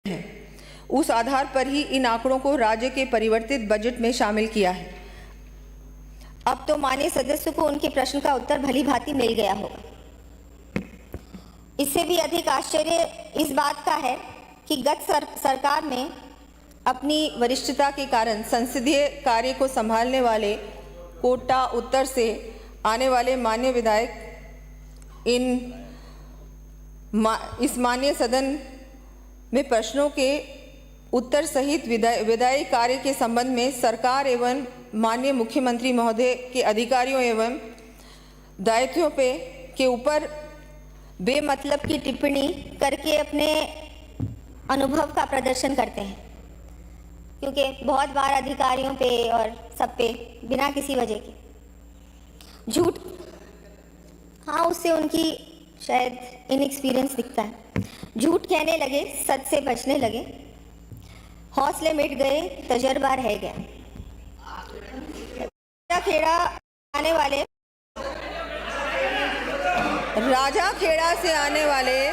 है, उस आधार पर ही इन आंकड़ों को राज्य के परिवर्तित बजट में शामिल किया है। अब तो माननीय सदस्य को उनके प्रश्न का उत्तर भली भांति मिल गया होगा। इससे भी अधिक आश्चर्य इस बात का है कि गत सरकार में अपनी वरिष्ठता के कारण संसदीय कार्य को संभालने वाले कोटा उत्तर से आने वाले माननीय विधायक इस माननीय सदन में प्रश्नों के उत्तर सहित विधायी कार्य के संबंध में सरकार एवं माननीय मुख्यमंत्री महोदय के अधिकारियों एवं दायित्वों के ऊपर बेमतलब की टिप्पणी करके अपने अनुभव का प्रदर्शन करते हैं, क्योंकि बहुत बार अधिकारियों पे और सब पे बिना किसी वजह के झूठ, हाँ उससे उनकी शायद इनएक्सपीरियंस दिखता है, झूठ कहने लगे, सच से बचने लगे, हौसले मिट गए, तजर्बा रह गया। खेड़ा आने वाले राजा खेड़ा से आने वाले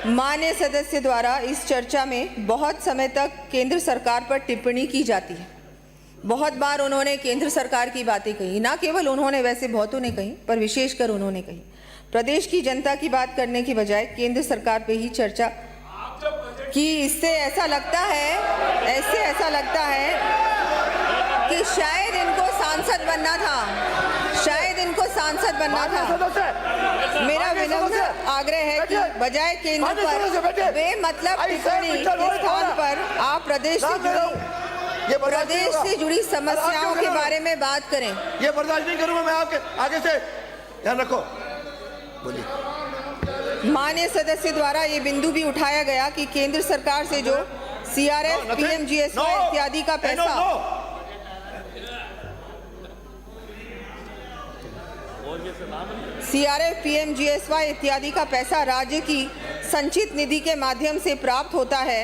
माननीय सदस्य द्वारा इस चर्चा में बहुत समय तक केंद्र सरकार पर टिप्पणी की जाती है। बहुत बार उन्होंने केंद्र सरकार की बातें कही, ना केवल उन्होंने, वैसे बहुतों ने कही, पर विशेषकर उन्होंने कही। प्रदेश की जनता की बात करने की बजाय केंद्र सरकार पे ही चर्चा की। इससे ऐसा लगता है कि शायद इनको सांसद बनना था, मेरा विनम्र आग्रह है कि बजाय केंद्र पर बेमतलब टिप्पणी के स्थान पर आप प्रदेश से जुड़ी समस्याओं के बारे में बात करें। ये बर्दाश्त नहीं करूंगा मैं आपके आगे से, ध्यान रखो। बोलिए। माननीय सदस्य द्वारा ये बिंदु भी उठाया गया कि केंद्र सरकार से जो CRF, PMGSY इत्यादि का पैसा CRF, PMGSY इत्यादि का पैसा राज्य की संचित निधि के माध्यम से प्राप्त होता है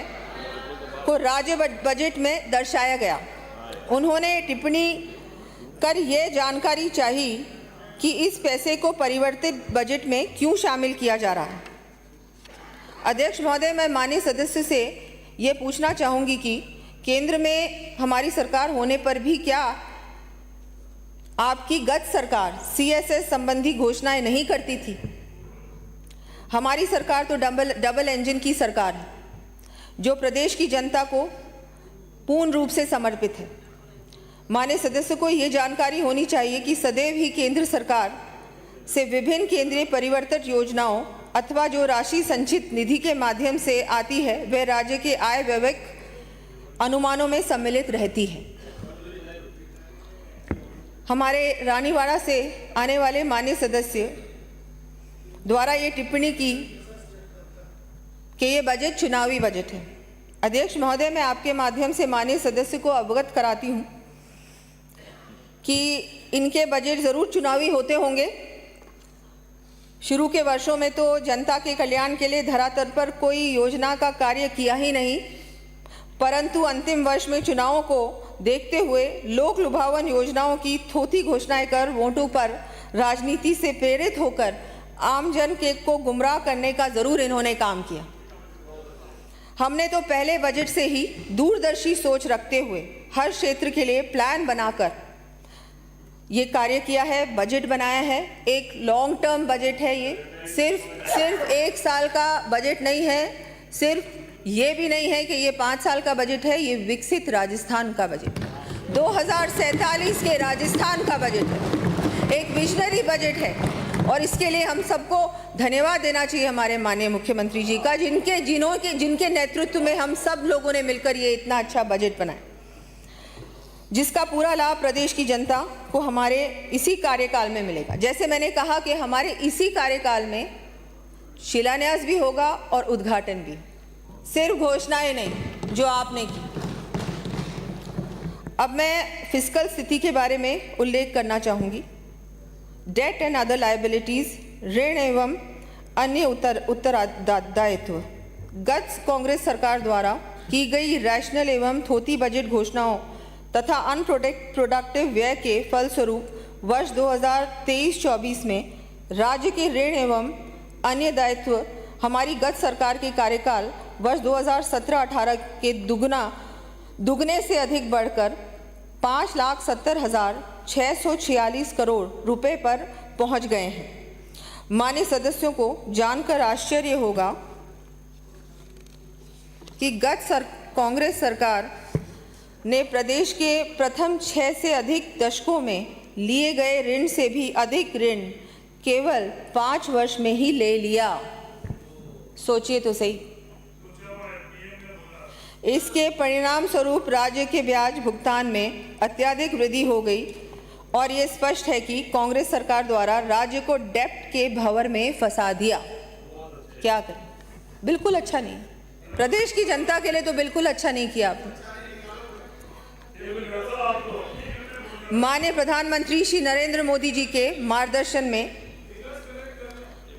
को राज्य बजट में दर्शाया गया। उन्होंने टिप्पणी कर ये जानकारी चाहिए कि इस पैसे को परिवर्तित बजट में क्यों शामिल किया जा रहा है। अध्यक्ष महोदय, मैं माननीय सदस्य से ये पूछना चाहूँगी कि केंद्र में हमारी सरकार होने पर भी क्या आपकी गत सरकार CSS संबंधी घोषणाएं नहीं करती थी? हमारी सरकार तो डबल इंजन की सरकार है, जो प्रदेश की जनता को पूर्ण रूप से समर्पित है। माननीय सदस्य को ये जानकारी होनी चाहिए कि सदैव ही केंद्र सरकार से विभिन्न केंद्रीय परिवर्तित योजनाओं अथवा जो राशि संचित निधि के माध्यम से आती है वह राज्य के आय व्यय अनुमानों में सम्मिलित रहती है। हमारे रानीवाड़ा से आने वाले माननीय सदस्य द्वारा ये टिप्पणी की कि ये बजट चुनावी बजट है। अध्यक्ष महोदय, मैं आपके माध्यम से माननीय सदस्य को अवगत कराती हूँ कि इनके बजट ज़रूर चुनावी होते होंगे। शुरू के वर्षों में तो जनता के कल्याण के लिए धरातल पर कोई योजना का कार्य किया ही नहीं, परंतु अंतिम वर्ष में चुनावों को देखते हुए लोक लुभावन योजनाओं की थोथी घोषणाएं कर वोटों पर राजनीति से प्रेरित होकर आमजन को गुमराह करने का ज़रूर इन्होंने काम किया। हमने तो पहले बजट से ही दूरदर्शी सोच रखते हुए हर क्षेत्र के लिए प्लान बनाकर ये कार्य किया है, बजट बनाया है। एक लॉन्ग टर्म बजट है, ये सिर्फ एक साल का बजट नहीं है, सिर्फ ये भी नहीं है कि ये 5 साल का बजट है, ये विकसित राजस्थान का बजट है, 2047 के राजस्थान का बजट है, एक विजनरी बजट है। और इसके लिए हम सबको धन्यवाद देना चाहिए हमारे माननीय मुख्यमंत्री जी का, जिनके नेतृत्व में हम सब लोगों ने मिलकर ये इतना अच्छा बजट बनाया, जिसका पूरा लाभ प्रदेश की जनता को हमारे इसी कार्यकाल में मिलेगा। जैसे मैंने कहा कि हमारे इसी कार्यकाल में शिलान्यास भी होगा और उद्घाटन भी, सिर्फ घोषणाएं नहीं जो आपने की। अब मैं फिस्कल स्थिति के बारे में उल्लेख करना चाहूँगी। डेट एंड अदर लायबिलिटीज, ऋण एवं अन्य उत्तरदायित्व। गत कांग्रेस सरकार द्वारा की गई रैशनल एवं थोथी बजट घोषणाओं तथा अनप्रोडक्टिव व्यय के फलस्वरूप वर्ष 2023-24 में राज्य के ऋण एवं अन्य दायित्व हमारी गत सरकार के कार्यकाल वर्ष 2017-18 के दुगने से अधिक बढ़कर 5,70,646 करोड़ रुपए पर पहुंच गए हैं। माननीय सदस्यों को जानकर आश्चर्य होगा कि कांग्रेस सरकार ने प्रदेश के प्रथम 6 से अधिक दशकों में लिए गए ऋण से भी अधिक ऋण केवल 5 वर्ष में ही ले लिया। सोचिए तो सही। इसके परिणाम स्वरूप राज्य के ब्याज भुगतान में अत्यधिक वृद्धि हो गई और ये स्पष्ट है कि कांग्रेस सरकार द्वारा राज्य को डेब्ट के भंवर में फंसा दिया। क्या करें, बिल्कुल अच्छा नहीं। प्रदेश की जनता के लिए तो बिल्कुल अच्छा नहीं किया आपने। माननीय प्रधानमंत्री श्री नरेंद्र मोदी जी के मार्गदर्शन में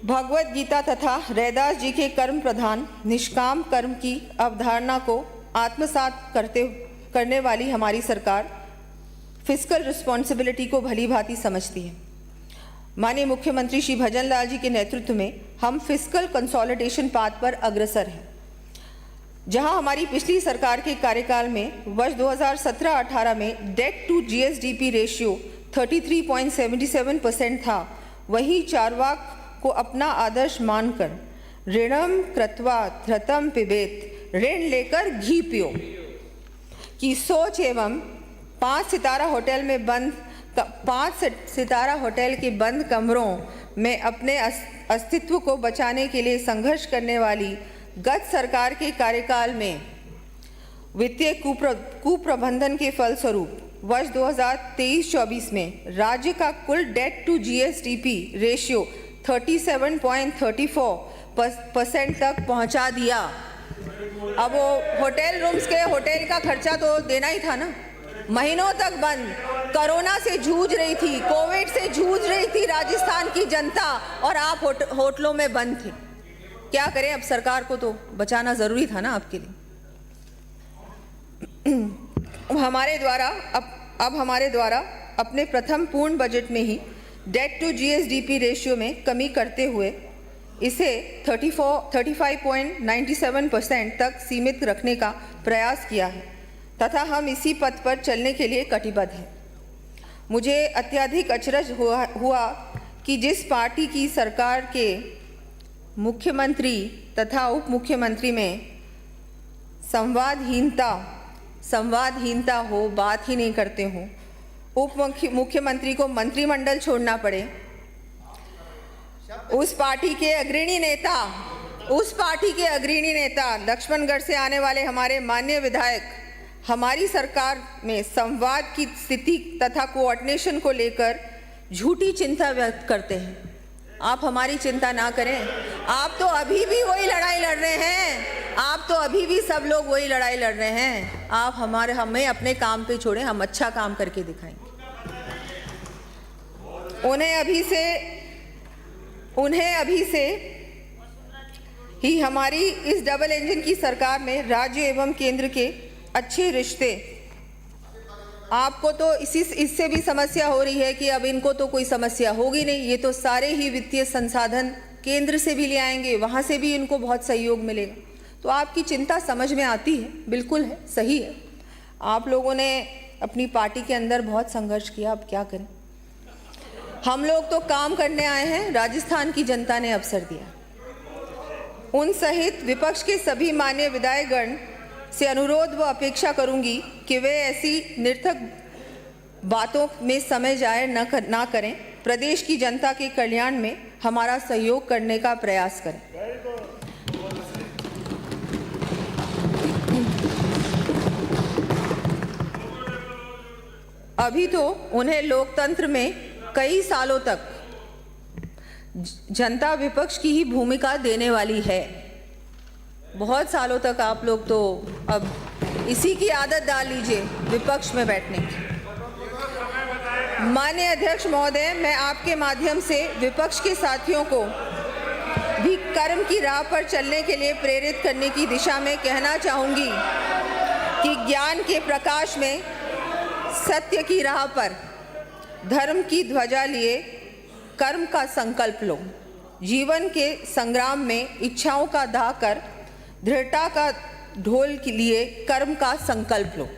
भगवत गीता तथा रैदास जी के कर्म प्रधान निष्काम कर्म की अवधारणा को आत्मसात करने वाली हमारी सरकार फिस्कल रिस्पॉन्सिबिलिटी को भली भांति समझती है। माननीय मुख्यमंत्री श्री भजनलाल जी के नेतृत्व में हम फिस्कल कंसोलिडेशन पाथ पर अग्रसर हैं। जहां हमारी पिछली सरकार के कार्यकाल में वर्ष 2017-18 में डेट टू जीएसडीपी रेशियो 33.77% था, वहीं चारवाक को अपना आदर्श मानकर ऋणम कृत्वा धृतम पिबेत, ऋण लेकर घी पियो की सोच एवं 5 सितारा होटल के बंद कमरों में अपने अस्तित्व को बचाने के लिए संघर्ष करने वाली गत सरकार के कार्यकाल में वित्तीय कुप्रबंधन के फलस्वरूप वर्ष 2023-24 में राज्य का कुल डेट टू जीएसडीपी रेशियो 37.34% तक पहुंचा दिया। अब वो होटल रूम्स के होटल का खर्चा तो देना ही था ना। महीनों तक बंद, कोरोना से जूझ रही थी, कोविड से जूझ रही थी राजस्थान की जनता, और आप होटलों में बंद थे। क्या करें, अब सरकार को तो बचाना जरूरी था ना आपके लिए। हमारे द्वारा अपने प्रथम पूर्ण बजट में ही डेट टू जीएसडीपी रेशियो में कमी करते हुए इसे 35.97% तक सीमित रखने का प्रयास किया है तथा हम इसी पथ पर चलने के लिए कटिबद्ध हैं। मुझे अत्यधिक अचरज हुआ कि जिस पार्टी की सरकार के मुख्यमंत्री तथा उप मुख्यमंत्री में संवादहीनता हो, बात ही नहीं करते हो, उप मुख्यमंत्री को मंत्रिमंडल छोड़ना पड़े, उस पार्टी के अग्रणी नेता लक्ष्मणगढ़ से आने वाले हमारे माननीय विधायक हमारी सरकार में संवाद की स्थिति तथा कोऑर्डिनेशन को लेकर झूठी चिंता व्यक्त करते हैं। आप हमारी चिंता ना करें, आप तो अभी भी वही लड़ाई लड़ रहे हैं, आप तो अभी भी सब लोग वही लड़ाई लड़ रहे हैं। आप हमें अपने काम पे छोड़ें, हम अच्छा काम करके दिखाएंगे। उन्हें अभी से ही हमारी इस डबल इंजन की सरकार में राज्य एवं केंद्र के अच्छे रिश्ते, आपको तो इससे भी समस्या हो रही है कि अब इनको तो कोई समस्या होगी नहीं, ये तो सारे ही वित्तीय संसाधन केंद्र से भी ले आएंगे, वहाँ से भी इनको बहुत सहयोग मिलेगा। तो आपकी चिंता समझ में आती है, बिल्कुल है, सही है। आप लोगों ने अपनी पार्टी के अंदर बहुत संघर्ष किया, अब क्या करें। हम लोग तो काम करने आए हैं, राजस्थान की जनता ने अवसर दिया। उन सहित विपक्ष के सभी मान्य विधायकगण से अनुरोध व अपेक्षा करूंगी कि वे ऐसी निर्थक बातों में समय जाया ना करें, प्रदेश की जनता के कल्याण में हमारा सहयोग करने का प्रयास करें। अभी तो उन्हें लोकतंत्र में कई सालों तक जनता विपक्ष की ही भूमिका देने वाली है। बहुत सालों तक आप लोग तो अब इसी की आदत डाल लीजिए, विपक्ष में बैठने की। माननीय अध्यक्ष महोदय, मैं आपके माध्यम से विपक्ष के साथियों को भी कर्म की राह पर चलने के लिए प्रेरित करने की दिशा में कहना चाहूँगी कि ज्ञान के प्रकाश में सत्य की राह पर धर्म की ध्वजा लिए कर्म का संकल्प लो। जीवन के संग्राम में इच्छाओं का दाह कर दृढ़ता का ढोल के लिए कर्म का संकल्प लो।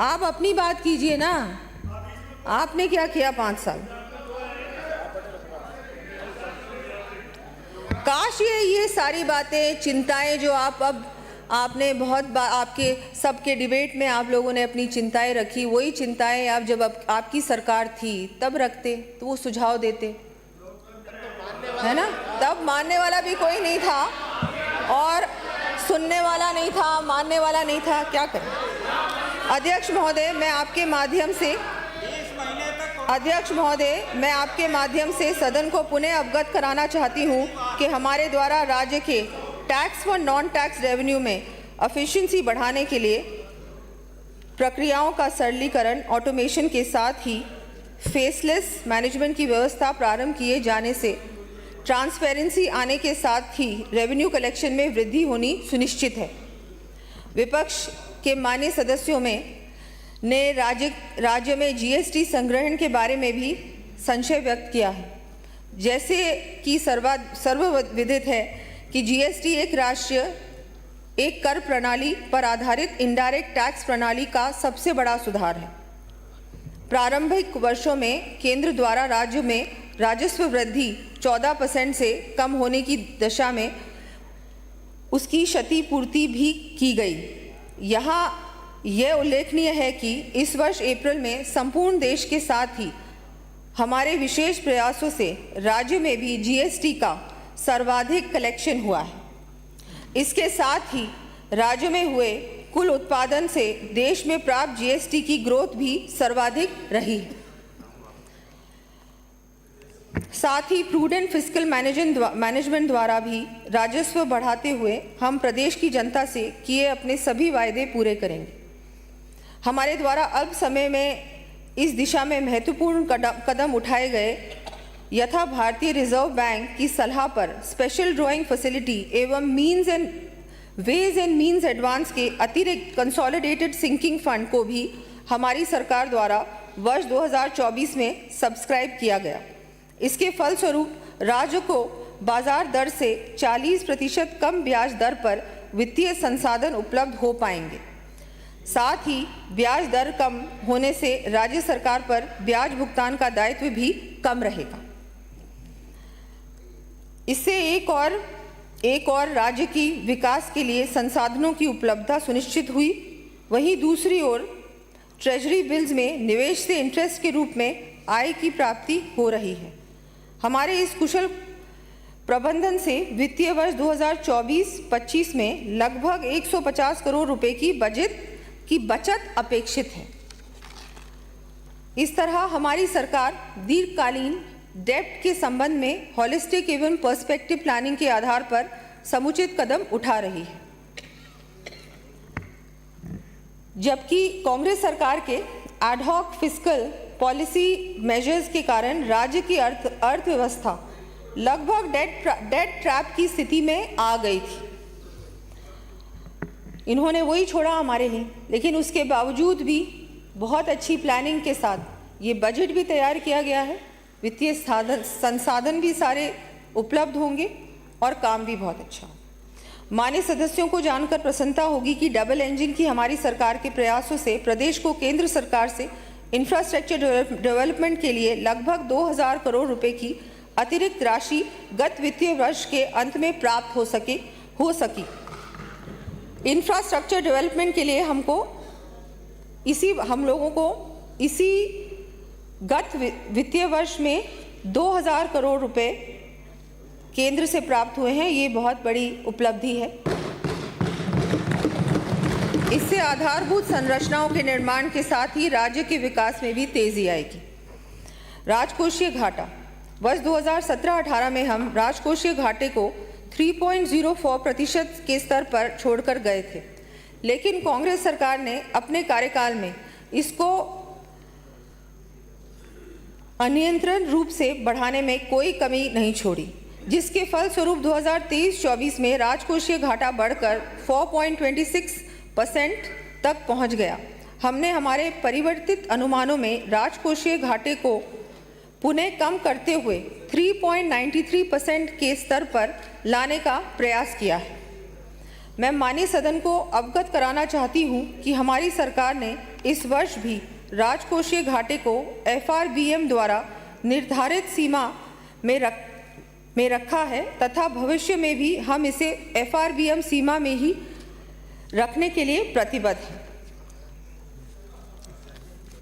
आप अपनी बात कीजिए ना, आपने क्या किया 5 साल? काश ये सारी बातें, चिंताएं जो अब आपने आपके सबके डिबेट में आप लोगों ने अपनी चिंताएं रखी, वही चिंताएं आप जब आपकी सरकार थी तब रखते तो वो सुझाव देते, है ना? तब मानने वाला भी कोई नहीं था और सुनने वाला नहीं था, मानने वाला नहीं था। क्या करें? अध्यक्ष महोदय, मैं आपके माध्यम से सदन को पुनः अवगत कराना चाहती हूँ कि हमारे द्वारा राज्य के टैक्स व नॉन टैक्स रेवेन्यू में एफिशिएंसी बढ़ाने के लिए प्रक्रियाओं का सरलीकरण, ऑटोमेशन के साथ ही फेसलेस मैनेजमेंट की व्यवस्था प्रारंभ किए जाने से ट्रांसपेरेंसी आने के साथ ही रेवेन्यू कलेक्शन में वृद्धि होनी सुनिश्चित है। विपक्ष के माननीय सदस्यों ने राज्य में जीएसटी संग्रहण के बारे में भी संशय व्यक्त किया है। जैसे कि सर्वविदित है कि जीएसटी एक कर प्रणाली पर आधारित इनडायरेक्ट टैक्स प्रणाली का सबसे बड़ा सुधार है। प्रारंभिक वर्षों में केंद्र द्वारा राज्य में राजस्व वृद्धि 14% से कम होने की दशा में उसकी क्षतिपूर्ति भी की गई। यहाँ यह उल्लेखनीय है कि इस वर्ष अप्रैल में संपूर्ण देश के साथ ही हमारे विशेष प्रयासों से राज्य में भी जीएसटी का सर्वाधिक कलेक्शन हुआ है। इसके साथ ही राज्य में हुए कुल उत्पादन से देश में प्राप्त जीएसटी की ग्रोथ भी सर्वाधिक रही है। साथ ही प्रूडेंट फिस्कल मैनेजमेंट द्वारा भी राजस्व बढ़ाते हुए हम प्रदेश की जनता से किए अपने सभी वायदे पूरे करेंगे। हमारे द्वारा अल्प समय में इस दिशा में महत्वपूर्ण कदम उठाए गए यथा भारतीय रिजर्व बैंक की सलाह पर स्पेशल ड्राइंग फैसिलिटी एवं वेज एंड मीन्स एडवांस के अतिरिक्त कंसोलिडेटेड सिंकिंग फंड को भी हमारी सरकार द्वारा वर्ष 2024 में सब्सक्राइब किया गया। इसके फलस्वरूप राज्य को बाजार दर से 40% कम ब्याज दर पर वित्तीय संसाधन उपलब्ध हो पाएंगे। साथ ही ब्याज दर कम होने से राज्य सरकार पर ब्याज भुगतान का दायित्व भी कम रहेगा। इससे एक और राज्य की विकास के लिए संसाधनों की उपलब्धता सुनिश्चित हुई। वहीं दूसरी ओर ट्रेजरी बिल्स में निवेश से इंटरेस्ट के रूप में आय की प्राप्ति हो रही है। हमारे इस कुशल प्रबंधन से वित्तीय वर्ष 2024-25 में लगभग 150 करोड़ रुपए की बचत अपेक्षित है। इस तरह हमारी सरकार दीर्घकालीन डेब्ट के संबंध में हॉलिस्टिक एवं पर्सपेक्टिव प्लानिंग के आधार पर समुचित कदम उठा रही है। जबकि कांग्रेस सरकार के एडहॉक फिस्कल पॉलिसी मेजर्स के कारण राज्य की अर्थव्यवस्था लगभग डेट ट्रैप की स्थिति में आ गई थी। इन्होंने वही छोड़ा हमारे लिए, लेकिन उसके बावजूद भी बहुत अच्छी प्लानिंग के साथ ये बजट भी तैयार किया गया है। वित्तीय संसाधन भी सारे उपलब्ध होंगे और काम भी बहुत अच्छा हो। माननीय सदस्यों को जानकर प्रसन्नता होगी कि डबल इंजन की हमारी सरकार के प्रयासों से प्रदेश को केंद्र सरकार से इंफ्रास्ट्रक्चर डेवलपमेंट के लिए लगभग 2000 करोड़ रुपए की अतिरिक्त राशि गत वित्तीय वर्ष के अंत में प्राप्त हो सकी। इंफ्रास्ट्रक्चर डेवलपमेंट के लिए हम लोगों को इसी गत वित्तीय वर्ष में 2000 करोड़ रुपए केंद्र से प्राप्त हुए हैं। ये बहुत बड़ी उपलब्धि है। इससे आधारभूत संरचनाओं के निर्माण के साथ ही राज्य के विकास में भी तेजी आएगी। राजकोषीय घाटा वर्ष 2017-18 में हम राजकोषीय घाटे को 3.04% के स्तर पर छोड़कर गए थे, लेकिन कांग्रेस सरकार ने अपने कार्यकाल में इसको अनियंत्रित रूप से बढ़ाने में कोई कमी नहीं छोड़ी, जिसके फलस्वरूप 2023-24 में राजकोषीय घाटा बढ़कर 4.26% तक पहुंच गया। हमने हमारे परिवर्तित अनुमानों में राजकोषीय घाटे को पुनः कम करते हुए 3.93% के स्तर पर लाने का प्रयास किया है। मैं माननीय सदन को अवगत कराना चाहती हूं कि हमारी सरकार ने इस वर्ष भी राजकोषीय घाटे को FRBM द्वारा निर्धारित सीमा में रखा है तथा भविष्य में भी हम इसे FRBM सीमा में ही रखने के लिए प्रतिबद्ध हैं।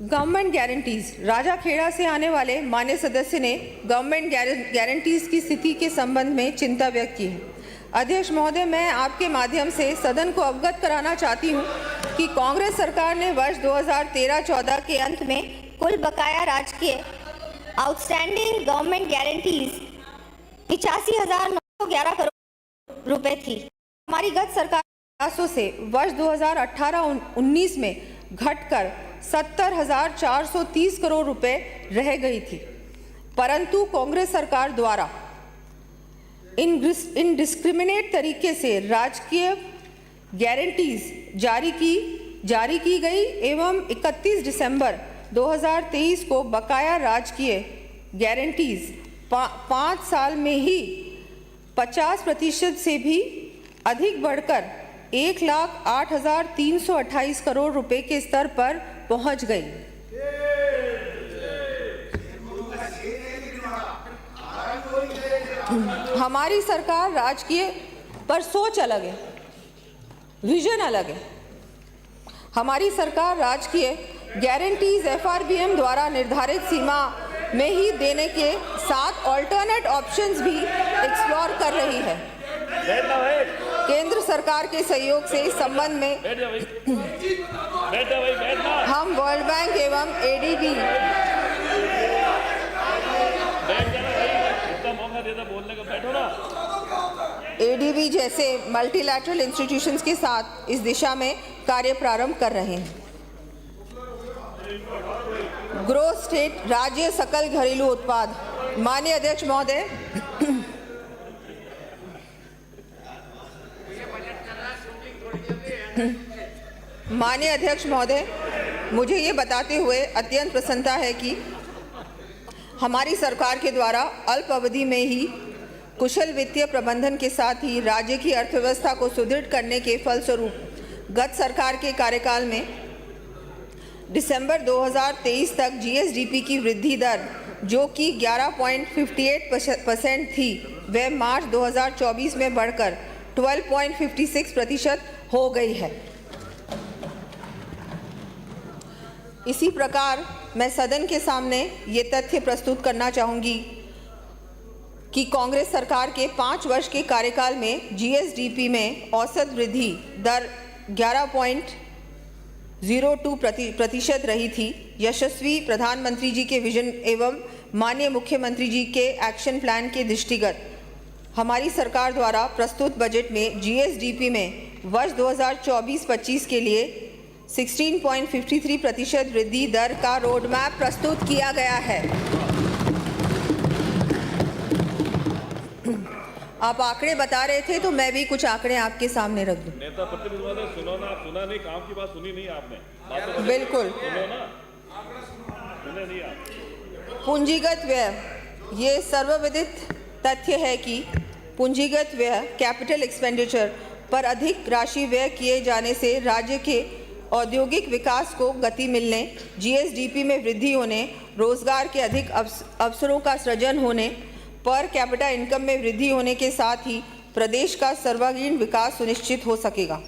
गवर्नमेंट गारंटीज, राजाखेड़ा से आने वाले मान्य सदस्य ने गवर्नमेंट गारंटीज की स्थिति के संबंध में चिंता व्यक्त की है। अध्यक्ष महोदय, मैं आपके माध्यम से सदन को अवगत कराना चाहती हूं कि कांग्रेस सरकार ने वर्ष 2013-14 के अंत में कुल बकाया राजकीय आउटस्टैंडिंग गवर्नमेंट गारंटीज 85,911 करोड़ रुपए थी। हमारी गत सरकार प्रयासों से वर्ष 2018-19 में घटकर 70,430 करोड़ रुपए रह गई थी, परंतु कांग्रेस सरकार द्वारा इनडिस्क्रिमिनेट तरीके से राजकीय गारंटीज जारी की गई एवं 31 दिसंबर 2023 को बकाया राजकीय गारंटीज 5 साल में ही 50% से भी अधिक बढ़कर 1,08,328 करोड़ रुपए के स्तर पर पहुंच गई। हमारी सरकार राजकीय पर सोच अलग है, विजन अलग है। हमारी सरकार राजकीय गारंटीज FRBM द्वारा निर्धारित सीमा में ही देने के साथ ऑल्टरनेट ऑप्शंस भी एक्सप्लोर कर रही है। केंद्र सरकार के सहयोग से इस संबंध में हम वर्ल्ड बैंक एवं ADB जैसे मल्टीलैटरल इंस्टीट्यूशंस के साथ इस दिशा में कार्य प्रारंभ कर रहे हैं। ग्रोथ स्टेट राज्य सकल घरेलू उत्पाद, माननीय अध्यक्ष महोदय, माननीय अध्यक्ष महोदय, मुझे ये बताते हुए अत्यंत प्रसन्नता है कि हमारी सरकार के द्वारा अल्प अवधि में ही कुशल वित्तीय प्रबंधन के साथ ही राज्य की अर्थव्यवस्था को सुदृढ़ करने के फलस्वरूप गत सरकार के कार्यकाल में दिसंबर 2023 तक GSDP की वृद्धि दर जो कि 11.58% थी, वह मार्च 2024 में बढ़कर 12.56% हो गई है। इसी प्रकार मैं सदन के सामने ये तथ्य प्रस्तुत करना चाहूँगी कि कांग्रेस सरकार के 5 वर्ष के कार्यकाल में GSDP में औसत वृद्धि दर 11.02% रही थी। यशस्वी प्रधानमंत्री जी के विजन एवं माननीय मुख्यमंत्री जी के एक्शन प्लान के दृष्टिगत हमारी सरकार द्वारा प्रस्तुत बजट में GSDP में वर्ष 2024-25 के लिए 16.53% वृद्धि दर का रोड मैप प्रस्तुत किया गया है। आप आंकड़े बता रहे थे तो मैं भी कुछ आंकड़े आपके सामने रख दूं। नेता प्रतिपक्ष महोदय, सुनो ना, सुना नहीं, काम की बात सुनी नहीं आपने। बिल्कुल सुनो ना, सुने नहीं आप। पूंजीगत व्यय, ये सर्वविदित तथ्य है कि पूंजीगत व्यय कैपिटल एक्सपेंडिचर पर अधिक राशि व्यय किए जाने से राज्य के औद्योगिक विकास को गति मिलने, GSDP में वृद्धि होने, रोजगार के अधिक अवसरों का सृजन होने, पर कैपिटा इनकम में वृद्धि होने के साथ ही प्रदेश का सर्वांगीण विकास सुनिश्चित हो सकेगा।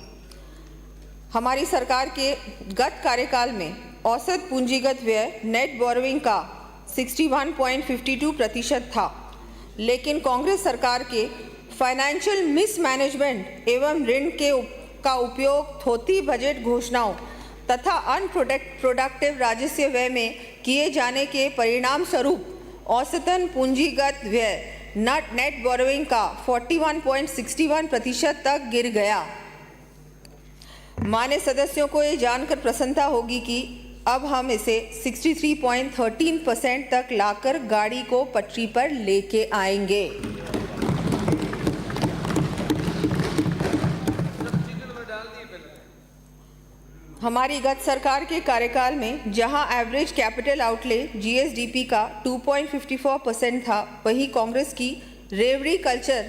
हमारी सरकार के गत कार्यकाल में औसत पूंजीगत व्यय नेट बोरोइंग का 61.52% था, लेकिन कांग्रेस सरकार के फाइनेंशियल मिसमैनेजमेंट एवं ऋण का उपयोग थोथी बजट घोषणाओं तथा अनप्रोडक्टिव राजस्व व्यय में किए जाने के परिणाम स्वरूप औसतन पूंजीगत व्यय नेट बोरोइंग का 41.61% तक गिर गया। मान्य सदस्यों को ये जानकर प्रसन्नता होगी कि अब हम इसे 63.13% तक लाकर गाड़ी को पटरी पर लेके आएंगे। हमारी गत सरकार के कार्यकाल में जहां एवरेज कैपिटल आउटले जीएसडीपी का 2.54% था, वहीं कांग्रेस की रेवड़ी कल्चर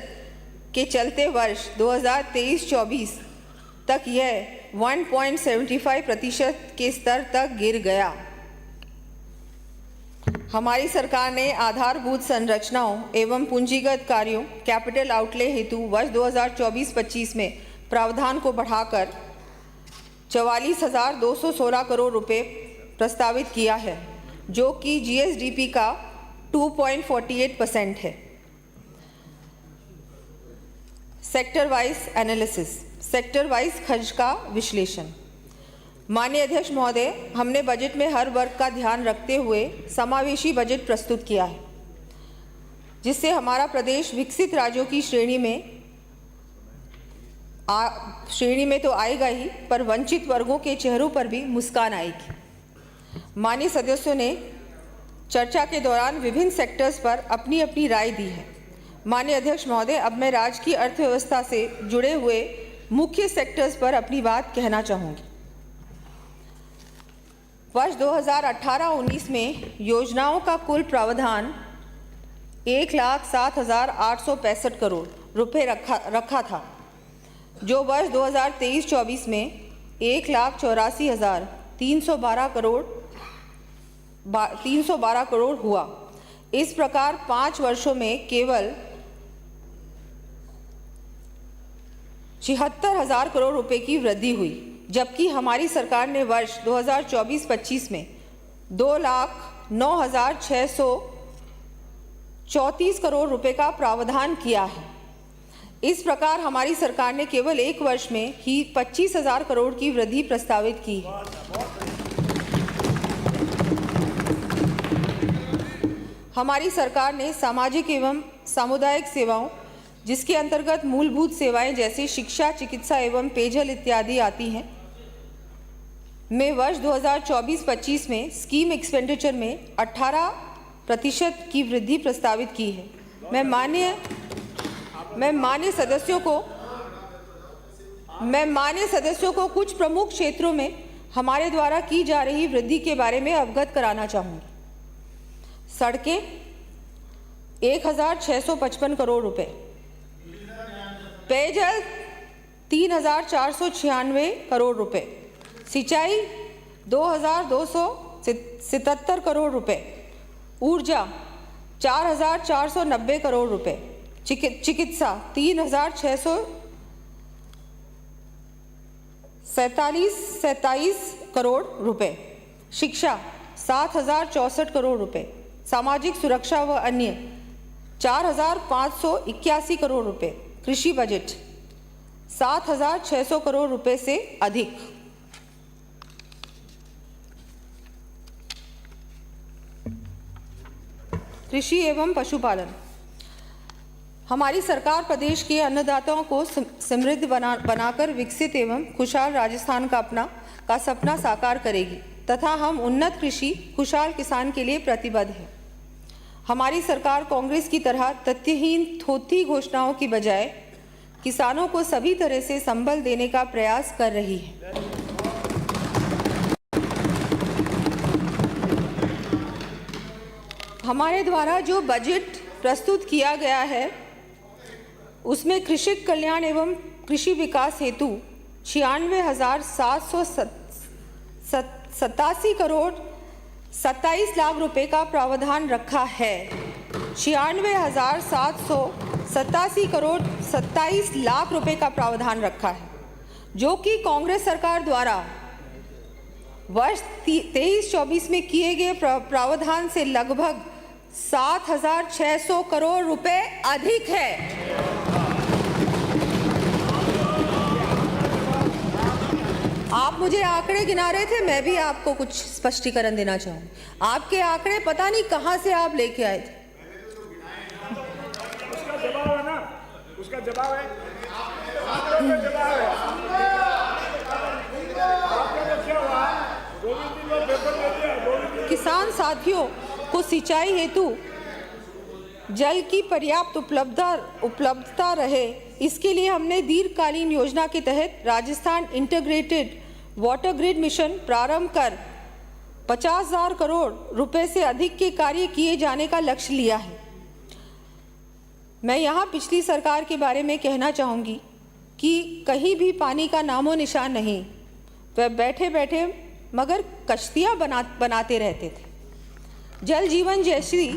के चलते वर्ष 2023-24 तक यह 1.75% के स्तर तक गिर गया। हमारी सरकार ने आधारभूत संरचनाओं एवं पूंजीगत कार्यों कैपिटल आउटले हेतु वर्ष 2024-25 में प्रावधान को बढ़ाकर 44,216 करोड़ रुपए प्रस्तावित किया है, जो कि जीएसडीपी का 2.48% है। Sector wise analysis, sector wise खर्च का विश्लेषण। माननीय अध्यक्ष महोदय, हमने बजट में हर वर्ग का ध्यान रखते हुए समावेशी बजट प्रस्तुत किया है, जिससे हमारा प्रदेश विकसित राज्यों की श्रेणी में तो आएगा ही, पर वंचित वर्गों के चेहरों पर भी मुस्कान आएगी। माननीय सदस्यों ने चर्चा के दौरान विभिन्न सेक्टर्स पर अपनी अपनी राय दी है। माननीय अध्यक्ष महोदय, अब मैं राज्य की अर्थव्यवस्था से जुड़े हुए मुख्य सेक्टर्स पर अपनी बात कहना चाहूँगी। वर्ष 2018-19 में योजनाओं का कुल प्रावधान 1,07,865 करोड़ रुपए रखा था, जो वर्ष 2023-24 में 1,84,312 करोड़ हुआ। इस प्रकार 5 वर्षों में केवल 76,000 करोड़ रुपए की वृद्धि हुई, जबकि हमारी सरकार ने वर्ष 2024-25 में 2,09,634 करोड़ रुपए का प्रावधान किया है। इस प्रकार हमारी सरकार ने केवल एक वर्ष में ही 25,000 करोड़ की वृद्धि प्रस्तावित की है। हमारी सरकार ने सामाजिक एवं सामुदायिक सेवाओं, जिसके अंतर्गत मूलभूत सेवाएं जैसे शिक्षा, चिकित्सा एवं पेयजल इत्यादि आती हैं, में वर्ष 2024-25 में स्कीम एक्सपेंडिचर में 18% की वृद्धि प्रस्तावित की है। मैं माननीय सदस्यों को कुछ प्रमुख क्षेत्रों में हमारे द्वारा की जा रही वृद्धि के बारे में अवगत कराना चाहूँगी। सड़कें 1,655 करोड़ रुपए, पेयजल 3,496 करोड़ रुपए, सिंचाई 2,277 करोड़ रुपए, ऊर्जा 4,490 करोड़ रुपए, चिकित्सा 3,647 करोड़ रुपए, शिक्षा 7,064 करोड़ रुपए, सामाजिक सुरक्षा व अन्य 4,581 करोड़ रुपए, कृषि बजट 7,600 करोड़ रुपए से अधिक। कृषि एवं पशुपालन। हमारी सरकार प्रदेश के अन्नदाताओं को समृद्ध बनाकर विकसित एवं खुशहाल राजस्थान का सपना साकार करेगी तथा हम उन्नत कृषि खुशहाल किसान के लिए प्रतिबद्ध हैं। हमारी सरकार कांग्रेस की तरह तथ्यहीन थोथी घोषणाओं की बजाय किसानों को सभी तरह से संबल देने का प्रयास कर रही है। हमारे द्वारा जो बजट प्रस्तुत किया गया है, उसमें कृषक कल्याण एवं कृषि विकास हेतु 96,787 करोड़ 27 लाख रुपए का प्रावधान रखा है। 96,787 करोड़ 27 लाख रुपए का प्रावधान रखा है, जो कि कांग्रेस सरकार द्वारा वर्ष 23-24 में किए गए प्रावधान से लगभग 7,600 करोड़ रुपए अधिक है। आप मुझे आंकड़े गिना रहे थे, मैं भी आपको कुछ स्पष्टीकरण देना चाहूँगी। आपके आंकड़े पता नहीं कहाँ से आप लेके आए थे। उसका जवाब है ना, उसका जवाब है, आपका जवाब है। आपका तो क्या हुआ? 2 दिन में पेपर दे दिया। किसान साथियों को सिंचाई हेतु जल की पर्याप्त उपलब्धता रहे, इसके लिए हमने दीर्घकालीन योजना के तहत Rajasthan integrated water grid mission प्रारंभ कर 50,000 करोड़ रुपए से अधिक के कार्य किए जाने का लक्ष्य लिया है। मैं यहाँ पिछली सरकार के बारे में कहना चाहूँगी कि कहीं भी पानी का नामो निशान नहीं। वह बैठे बैठे मगर कश्तियाँ बनाते रहते थे। जल जीवन जैसी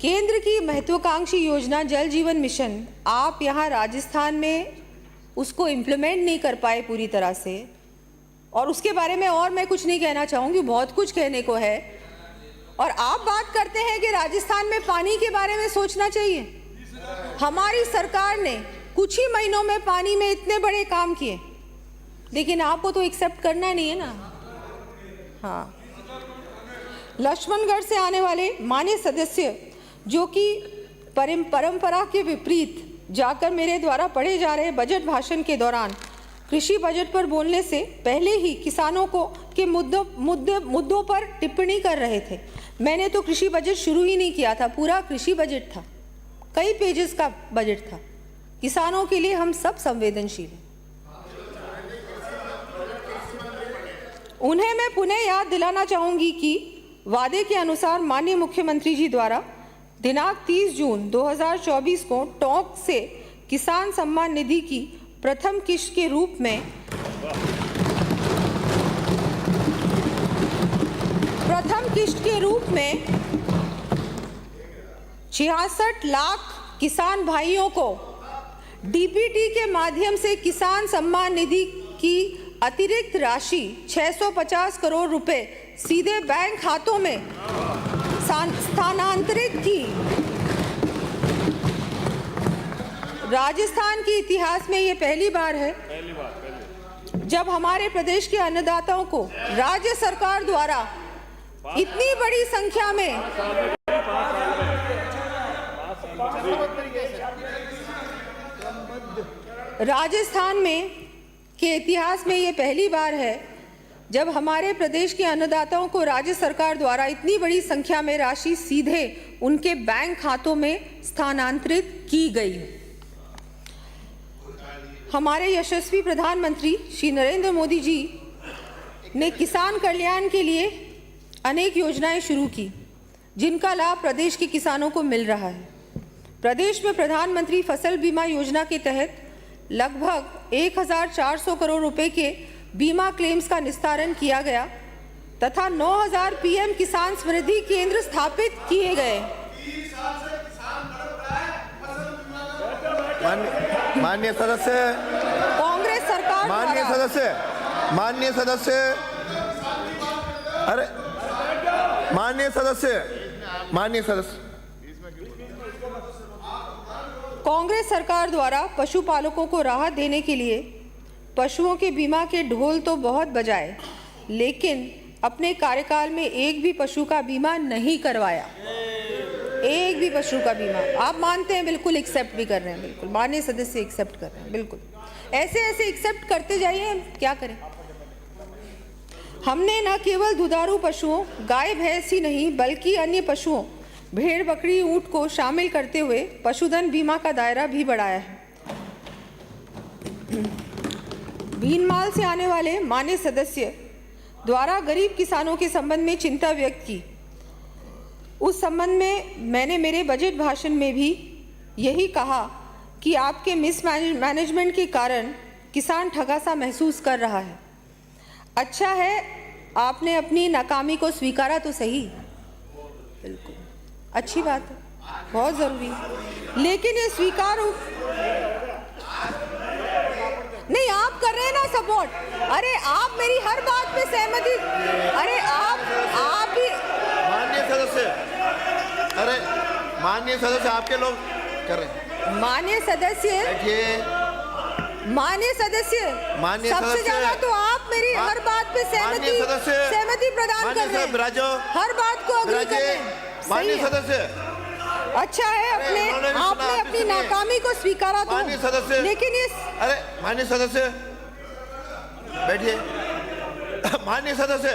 केंद्र की महत्वाकांक्षी योजना जल जीवन मिशन, आप यहाँ राजस्थान में उसको इम्प्लीमेंट नहीं कर पाए पूरी तरह से, और उसके बारे में और मैं कुछ नहीं कहना चाहूँगी, बहुत कुछ कहने को है। और आप बात करते हैं कि राजस्थान में पानी के बारे में सोचना चाहिए। हमारी सरकार ने कुछ ही महीनों में पानी में इतने बड़े काम किए, लेकिन आपको तो एक्सेप्ट करना नहीं है ना। हाँ, लक्ष्मणगढ़ से आने वाले माननीय सदस्य जो कि परंपरा के विपरीत जाकर मेरे द्वारा पढ़े जा रहे बजट भाषण के दौरान कृषि बजट पर बोलने से पहले ही किसानों को के मुद्दों पर टिप्पणी कर रहे थे। मैंने तो कृषि बजट शुरू ही नहीं किया था, पूरा कृषि बजट था, कई पेजेस का बजट था। किसानों के लिए हम सब संवेदनशील हैं। उन्हें मैं पुनः याद दिलाना चाहूंगी कि वादे के अनुसार माननीय मुख्यमंत्री जी द्वारा दिनांक 30 जून 2024 को टोंक से किसान सम्मान निधि की प्रथम किश्त के रूप में 66 लाख किसान भाइयों को डीबीटी के माध्यम से किसान सम्मान निधि की अतिरिक्त राशि 650 करोड़ रुपए सीधे बैंक खातों में स्थानांतरित की। राजस्थान के इतिहास में ये पहली बार है जब हमारे प्रदेश के अन्नदाताओं को राज्य सरकार द्वारा इतनी बड़ी संख्या में राजस्थान में के इतिहास में ये पहली बार है जब हमारे प्रदेश के अन्नदाताओं को राज्य सरकार द्वारा इतनी बड़ी संख्या में राशि सीधे उनके बैंक खातों में स्थानांतरित की गई। हमारे यशस्वी प्रधानमंत्री श्री नरेंद्र मोदी जी ने किसान कल्याण के लिए अनेक योजनाएं शुरू की, जिनका लाभ प्रदेश के किसानों को मिल रहा है। प्रदेश में प्रधानमंत्री फसल बीमा योजना के तहत लगभग 1400 करोड़ रुपए के बीमा क्लेम्स का निस्तारण किया गया तथा 9000 पीएम किसान समृद्धि केंद्र स्थापित किए गए। माननीय सदस्य, कांग्रेस सरकार माननीय सदस्य, अरे माननीय सदस्य, कांग्रेस सरकार द्वारा पशुपालकों को राहत देने के लिए पशुओं के बीमा के ढोल तो बहुत बजाए, लेकिन अपने कार्यकाल में एक भी पशु का बीमा नहीं करवाया। एक भी पशु का बीमा आप मानते हैं, बिल्कुल एक्सेप्ट भी कर रहे हैं, बिल्कुल माननीय सदस्य एक्सेप्ट कर रहे हैं, बिल्कुल ऐसे एक्सेप्ट करते जाइए, क्या करें। हमने न केवल दुधारू पशुओं गाय भैंस ही नहीं बल्कि अन्य पशुओं भेड़ बकरी ऊंट को शामिल करते हुए पशुधन बीमा का दायरा भी बढ़ाया है। भीनमाल से आने वाले माननीय सदस्य द्वारा गरीब किसानों के संबंध में चिंता व्यक्त की। उस संबंध में मैंने मेरे बजट भाषण में भी यही कहा कि आपके मिसमैनेजमेंट के कारण किसान ठगा सा महसूस कर रहा है। अच्छा है आपने अपनी नाकामी को स्वीकारा तो सही, बिल्कुल अच्छी बात है, बहुत ज़रूरी है, लेकिन ये स्वीकार नहीं आप कर रहे हैं ना सपोर्ट। अरे आप मेरी हर बात पे सहमति, अरे आप ही माननीय सदस्य, अरे माननीय सदस्य आपके लोग कर रहे हैं। माननीय सदस्य सबसे ज्यादा तो आप मेरी हर बात पे सहमति प्रदान कर रहे हैं, हर बात को अग्री कर रहे हैं। माननीय सदस्य, अच्छा है आपने अपनी नाकामी को स्वीकारा तो, लेकिन ये अरे माननीय सदस्य बैठिए। माननीय सदस्य,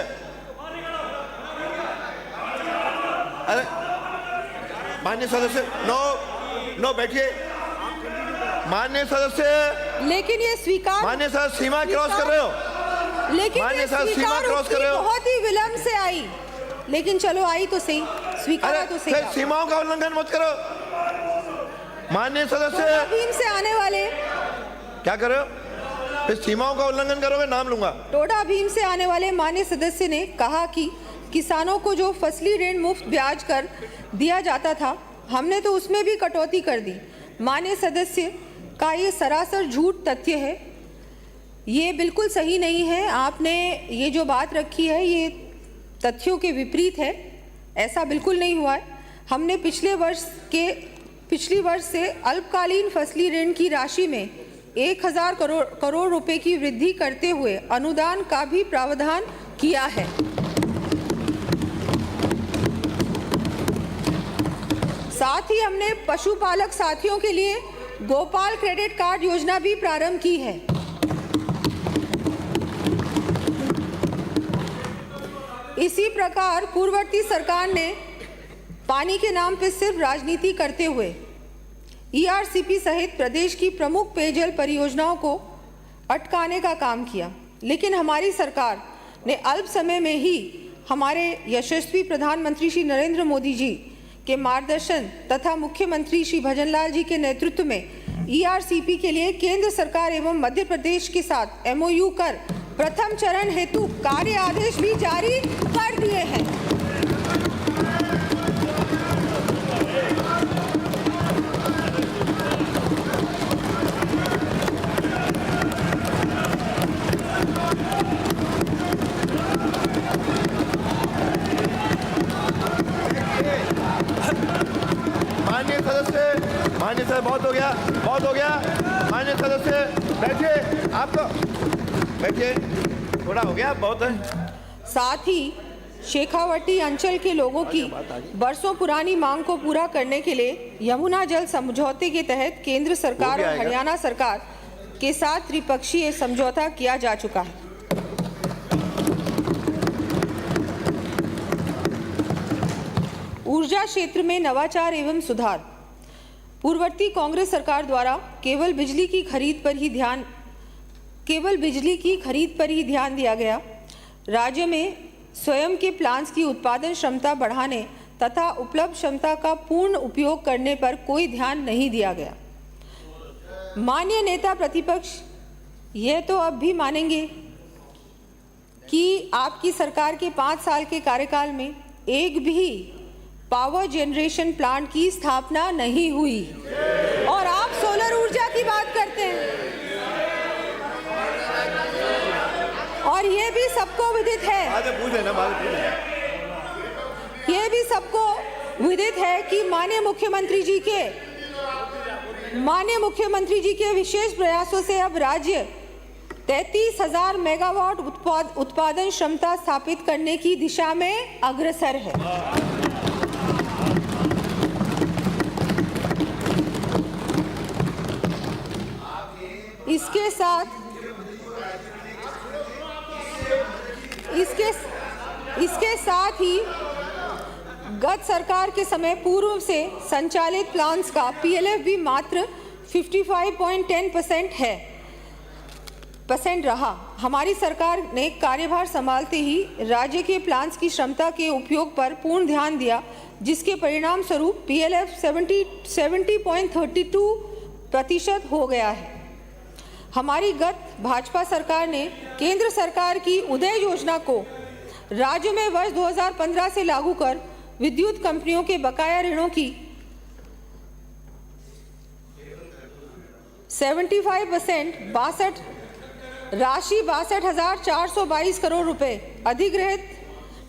अरे माननीय सदस्य नो बैठिए। माननीय सदस्य, लेकिन ये स्वीकार, माननीय सदस्य सीमा क्रॉस कर रहे हो। लेकिन माननीय ये सदस्य सीमा स्वीकार क्रॉस कर उसकी रहे हो। बहुत ही विलंब से आई, लेकिन चलो आई तो सही, स्वीकारा अरे तो सही। फिर सीमाओं का उल्लंघन मत करो। माननीय सदस्य भीम से आने वाले, क्या कर रहे हो? फिर सीमाओं का उल्लंघन करोगे नाम लूंगा। टोडा भीम से आने वाले माननीय सदस्य ने कहा कि किसानों को जो फसली ऋण मुफ्त ब्याज कर दिया जाता था, हमने तो उसमें भी कटौती कर दी। माननीय सदस्य का ये सरासर झूठ तथ्य है, ये बिल्कुल सही नहीं है। आपने ये जो बात रखी है ये तथ्यों के विपरीत है, ऐसा बिल्कुल नहीं हुआ है। हमने पिछली वर्ष से अल्पकालीन फसली ऋण की राशि में 1000 करोड़ रुपए की वृद्धि करते हुए अनुदान का भी प्रावधान किया है। साथ ही हमने पशुपालक साथियों के लिए गोपाल क्रेडिट कार्ड योजना भी प्रारंभ की है। इसी प्रकार पूर्ववर्ती सरकार ने पानी के नाम पर सिर्फ राजनीति करते हुए ईआरसीपी सहित प्रदेश की प्रमुख पेयजल परियोजनाओं को अटकाने का काम किया, लेकिन हमारी सरकार ने अल्प समय में ही हमारे यशस्वी प्रधानमंत्री श्री नरेंद्र मोदी जी के मार्गदर्शन तथा मुख्यमंत्री श्री भजनलाल जी के नेतृत्व में ईआरसीपी के लिए केंद्र सरकार एवं मध्य प्रदेश के साथ एमओयू कर प्रथम चरण हेतु कार्य आदेश भी जारी कर दिए हैं। माननीय सदस्य बहुत हो गया। माननीय सदस्य बैठिए, आपको बैठिए, थोड़ा हो गया, बहुत है। साथ ही शेखावटी अंचल के लोगों की बरसों पुरानी मांग को पूरा करने के लिए यमुना जल समझौते के तहत केंद्र सरकार और हरियाणा सरकार के साथ त्रिपक्षीय समझौता किया जा चुका है। ऊर्जा क्षेत्र में नवाचार एवं सुधार। पूर्ववर्ती कांग्रेस सरकार द्वारा केवल बिजली की खरीद पर ही ध्यान दिया गया। राज्य में स्वयं के प्लांट्स की उत्पादन क्षमता बढ़ाने तथा उपलब्ध क्षमता का पूर्ण उपयोग करने पर कोई ध्यान नहीं दिया गया। माननीय नेता प्रतिपक्ष यह तो अब भी मानेंगे कि आपकी सरकार के 5 साल के कार्यकाल में एक भी पावर जनरेशन प्लांट की स्थापना नहीं हुई और आप सोलर ऊर्जा की बात करते हैं। और ये भी सबको विदित है, ये भी सबको विदित है कि माननीय मुख्यमंत्री जी के विशेष प्रयासों से अब राज्य 33,000 मेगावाट उत्पादन क्षमता स्थापित करने की दिशा में अग्रसर है। इसके साथ ही गत सरकार के समय पूर्व से संचालित प्लांट्स का पीएलएफ भी मात्र 55.10% रहा। हमारी सरकार ने कार्यभार संभालते ही राज्य के प्लांट्स की क्षमता के उपयोग पर पूर्ण ध्यान दिया, जिसके परिणाम स्वरूप पीएलएफ 70.32% हो गया है। हमारी गत भाजपा सरकार ने केंद्र सरकार की उदय योजना को राज्य में वर्ष 2015 से लागू कर विद्युत कंपनियों के बकाया ऋणों की 75% राशि 62,422 करोड़ रुपए अधिग्रहित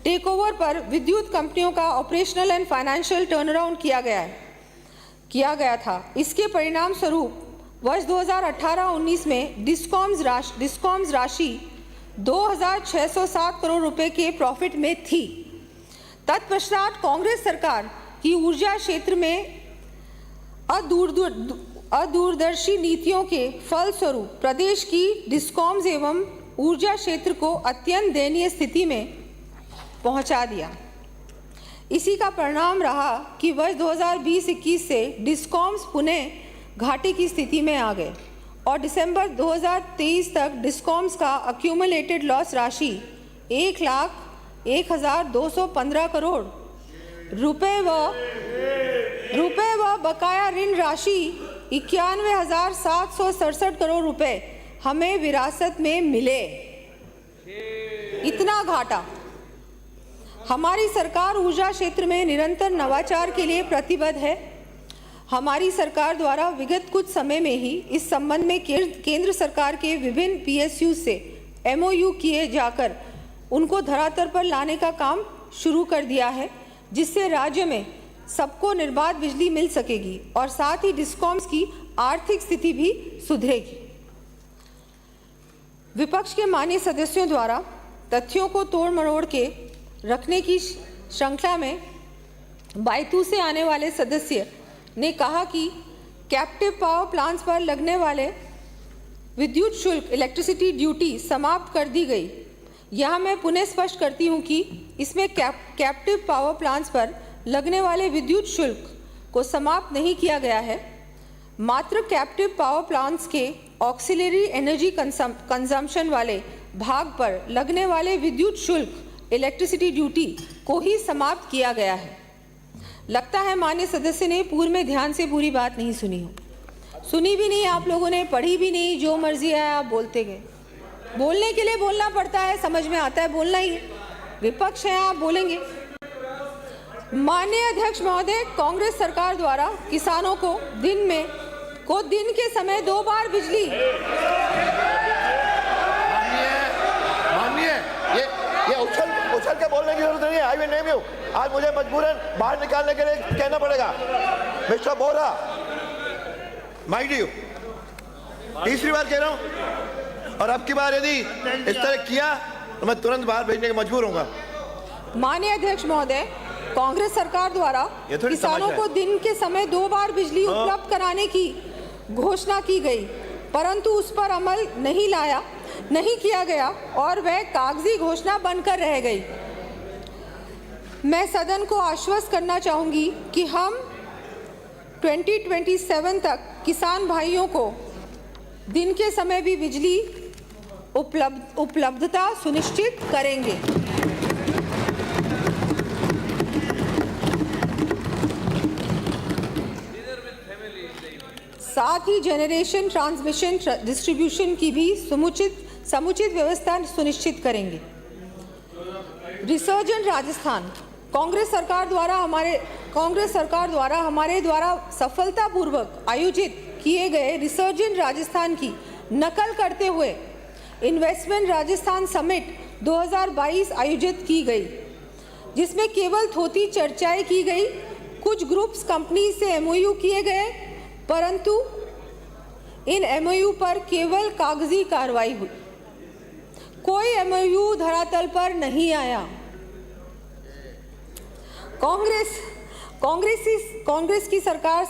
टेकओवर पर विद्युत कंपनियों का ऑपरेशनल एंड फाइनेंशियल टर्नअराउंड किया गया था। इसके परिणाम स्वरूप वर्ष 2018-19 में डिस्कॉम्स राशि 2,607 करोड़ रुपए के प्रॉफिट में थी। तत्पश्चात कांग्रेस सरकार की ऊर्जा क्षेत्र में अदूरदर्शी नीतियों के फलस्वरूप प्रदेश की डिस्कॉम्स एवं ऊर्जा क्षेत्र को अत्यंत दयनीय स्थिति में पहुंचा दिया। इसी का परिणाम रहा कि वर्ष 2020-21 से डिस्कॉम्स पुनः घाटे की स्थिति में आ गए और दिसंबर 2023 तक डिस्कॉम्स का अक्यूमुलेटेड लॉस राशि 1,01,215 करोड़ रुपए व बकाया ऋण राशि 91,767 करोड़ रुपए हमें विरासत में मिले। इतना घाटा। हमारी सरकार ऊर्जा क्षेत्र में निरंतर नवाचार के लिए प्रतिबद्ध है। हमारी सरकार द्वारा विगत कुछ समय में ही इस संबंध में केंद्र सरकार के विभिन्न PSU से MOU किए जाकर उनको धरातल पर लाने का काम शुरू कर दिया है, जिससे राज्य में सबको निर्बाध बिजली मिल सकेगी और साथ ही डिस्कॉम्स की आर्थिक स्थिति भी सुधरेगी। विपक्ष के माननीय सदस्यों द्वारा तथ्यों को तोड़ मरोड़ के रखने की श्रृंखला में बायतू से आने वाले सदस्य ने कहा कि कैप्टिव पावर प्लांट्स पर लगने वाले विद्युत शुल्क इलेक्ट्रिसिटी ड्यूटी समाप्त कर दी गई। यहाँ मैं पुनः स्पष्ट करती हूँ कि इसमें कैप्टिव पावर प्लांट्स पर लगने वाले विद्युत शुल्क को समाप्त नहीं किया गया है, मात्र कैप्टिव पावर प्लांट्स के ऑक्सिलरी एनर्जी कंजम्पशन वाले भाग पर लगने वाले विद्युत शुल्क इलेक्ट्रिसिटी ड्यूटी को ही समाप्त किया गया है। लगता है माननीय सदस्य ने पूर्व में ध्यान से पूरी बात नहीं सुनी हो, सुनी भी नहीं आप लोगों ने, पढ़ी भी नहीं, जो मर्जी है आप बोलते गए। बोलने के लिए बोलना पड़ता है, समझ में आता है, बोलना ही है। विपक्ष है, आप बोलेंगे। माननीय अध्यक्ष महोदय, कांग्रेस सरकार द्वारा किसानों को दिन के समय 2 बार बिजली ये उछल के बोलने की जरूरत नहीं है। I will name you. आज मुझे मजबूरन बाहर निकालने के लिए कहना पड़ेगा। मिस्टर बोरा, माइक यू, तीसरी बार कह रहा हूं, और अब की बार यदि इस तरह किया तो मैं तुरंत बाहर भेजने के मजबूर होऊंगा। माननीय अध्यक्ष महोदय, कांग्रेस सरकार द्वारा किसानों को दिन के समय 2 बार बिजली उपलब्ध कराने की घोषणा की गई, परंतु उस पर अमल नहीं किया गया और वह कागजी घोषणा बनकर रह गई। मैं सदन को आश्वस्त करना चाहूंगी कि हम 2027 तक किसान भाइयों को दिन के समय भी बिजली उपलब्धता सुनिश्चित करेंगे। साथ ही जनरेशन, ट्रांसमिशन, डिस्ट्रीब्यूशन की भी समुचित व्यवस्था सुनिश्चित करेंगे। रिसर्जेंट राजस्थान, कांग्रेस सरकार द्वारा हमारे द्वारा सफलतापूर्वक आयोजित किए गए रिसर्जेंट राजस्थान की नकल करते हुए इन्वेस्टमेंट राजस्थान समिट 2022 आयोजित की गई, जिसमें केवल थोड़ी चर्चाएं की गई। कुछ ग्रुप्स कंपनी से MOU किए गए, परंतु इन MOU पर केवल कागजी कार्रवाई हुई, कोई MOU धरातल पर नहीं आया। कांग्रेस की सरकार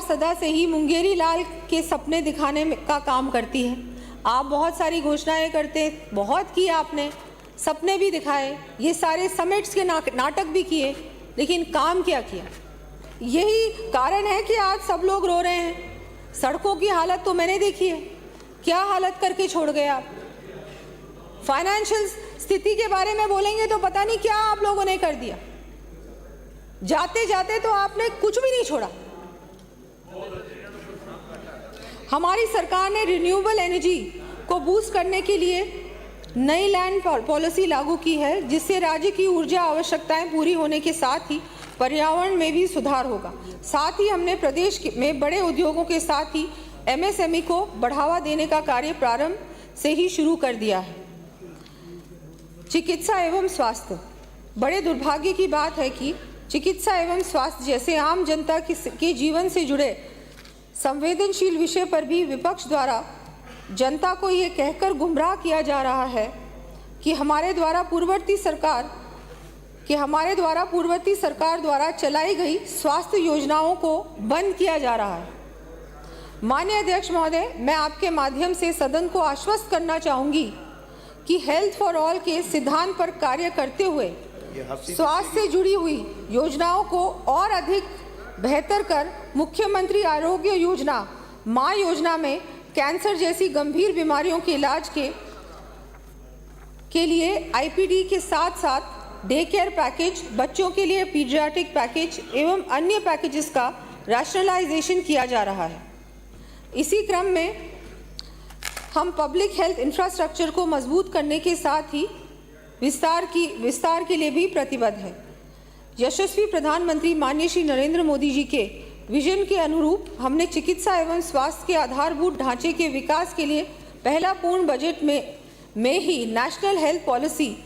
सदा से ही मुंगेरी लाल के सपने दिखाने का काम करती है। आप बहुत सारी घोषणाएं करते, बहुत की आपने, सपने भी दिखाए, ये सारे समिट्स के नाटक भी किए, लेकिन काम क्या किया? यही कारण है कि आज सब लोग रो रहे हैं। सड़कों की हालत तो मैंने देखी है, क्या हालत करके छोड़ गए आप। फाइनेंशियल स्थिति के बारे में बोलेंगे तो पता नहीं क्या आप लोगों ने कर दिया। जाते जाते तो आपने कुछ भी नहीं छोड़ा। हमारी सरकार ने रिन्यूएबल एनर्जी को बूस्ट करने के लिए नई लैंड पॉलिसी लागू की है, जिससे राज्य की ऊर्जा आवश्यकताएं पूरी होने के साथ ही पर्यावरण में भी सुधार होगा। साथ ही हमने प्रदेश में बड़े उद्योगों के साथ ही MSME को बढ़ावा देने का कार्य प्रारंभ से ही शुरू कर दिया है। चिकित्सा एवं स्वास्थ्य, बड़े दुर्भाग्य की बात है कि चिकित्सा एवं स्वास्थ्य जैसे आम जनता के जीवन से जुड़े संवेदनशील विषय पर भी विपक्ष द्वारा जनता को ये कहकर गुमराह किया जा रहा है कि हमारे द्वारा पूर्ववर्ती सरकार द्वारा चलाई गई स्वास्थ्य योजनाओं को बंद किया जा रहा है। माननीय अध्यक्ष महोदय, मैं आपके माध्यम से सदन को आश्वस्त करना चाहूंगी कि हेल्थ फॉर ऑल के सिद्धांत पर कार्य करते हुए स्वास्थ्य से जुड़ी हुई योजनाओं को और अधिक बेहतर कर मुख्यमंत्री आरोग्य योजना माँ योजना में कैंसर जैसी गंभीर बीमारियों के इलाज के लिए आईपीडी के साथ साथ डे केयर पैकेज, बच्चों के लिए पीडियाट्रिक पैकेज एवं अन्य पैकेजेस का रैशनलाइजेशन किया जा रहा है। इसी क्रम में हम पब्लिक हेल्थ इंफ्रास्ट्रक्चर को मजबूत करने के साथ ही विस्तार के लिए भी प्रतिबद्ध है। यशस्वी प्रधानमंत्री माननीय श्री नरेंद्र मोदी जी के विजन के अनुरूप हमने चिकित्सा एवं स्वास्थ्य के आधारभूत ढांचे के विकास के लिए पहला पूर्ण बजट में ही नेशनल हेल्थ पॉलिसी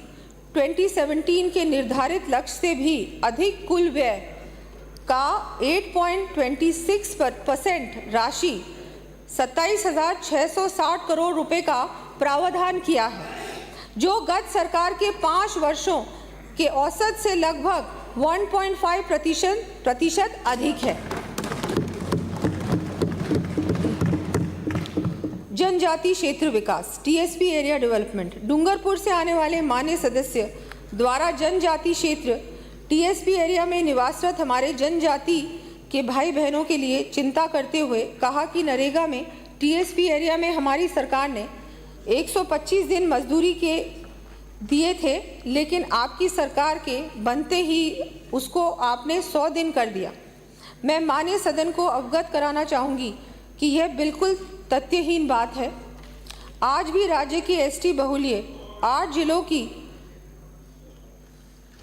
2017 के निर्धारित लक्ष्य से भी अधिक कुल व्यय का 8.26% राशि 27,660 करोड़ रुपए का प्रावधान किया है, जो गत सरकार के 5 वर्षों के औसत से लगभग 1.5% अधिक है। जनजाति क्षेत्र विकास टीएसपी एरिया डेवलपमेंट। डूंगरपुर से आने वाले माननीय सदस्य द्वारा जनजाति क्षेत्र टीएसपी एरिया में निवासरत हमारे जनजाति के भाई बहनों के लिए चिंता करते हुए कहा कि नरेगा में टीएसपी एरिया में हमारी सरकार ने 125 दिन मजदूरी के दिए थे, लेकिन आपकी सरकार के बनते ही उसको आपने 100 दिन कर दिया। मैं माननीय सदन को अवगत कराना चाहूँगी कि यह बिल्कुल तथ्यहीन बात है। आज भी राज्य की एसटी बहुल्य 8 जिलों की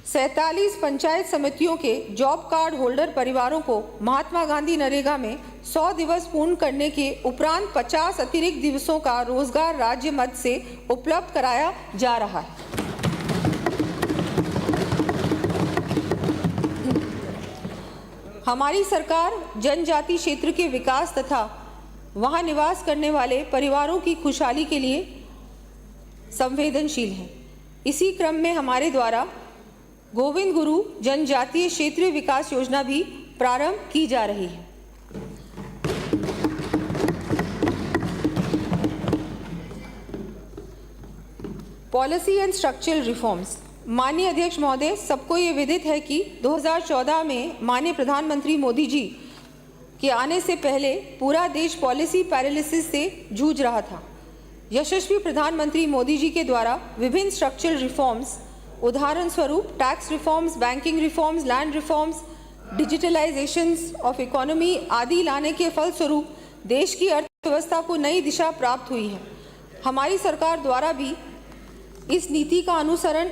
47 पंचायत समितियों के जॉब कार्ड होल्डर परिवारों को महात्मा गांधी नरेगा में 100 दिवस पूर्ण करने के उपरांत 50 अतिरिक्त दिवसों का रोजगार राज्य मद से उपलब्ध कराया जा रहा है। हमारी सरकार जनजाति क्षेत्र के विकास तथा वहां निवास करने वाले परिवारों की खुशहाली के लिए संवेदनशील है। इसी क्रम में हमारे द्वारा गोविंद गुरु जनजातीय क्षेत्रीय विकास योजना भी प्रारंभ की जा रही है। Policy and structural reforms. माननीय अध्यक्ष महोदय, सबको ये विदित है कि 2014 में माननीय प्रधानमंत्री मोदी जी के आने से पहले पूरा देश पॉलिसी पैरालिसिस से जूझ रहा था। यशस्वी प्रधानमंत्री मोदी जी के द्वारा विभिन्न स्ट्रक्चरल रिफॉर्म्स, उदाहरण स्वरूप tax reforms, banking reforms, land reforms, digitalisations of economy आदि लाने के फलस्वरूप देश की अर्थव्यवस्था को नई दिशा प्राप्त हुई है। हमारी सरकार द्वारा भी इस नीति का अनुसरण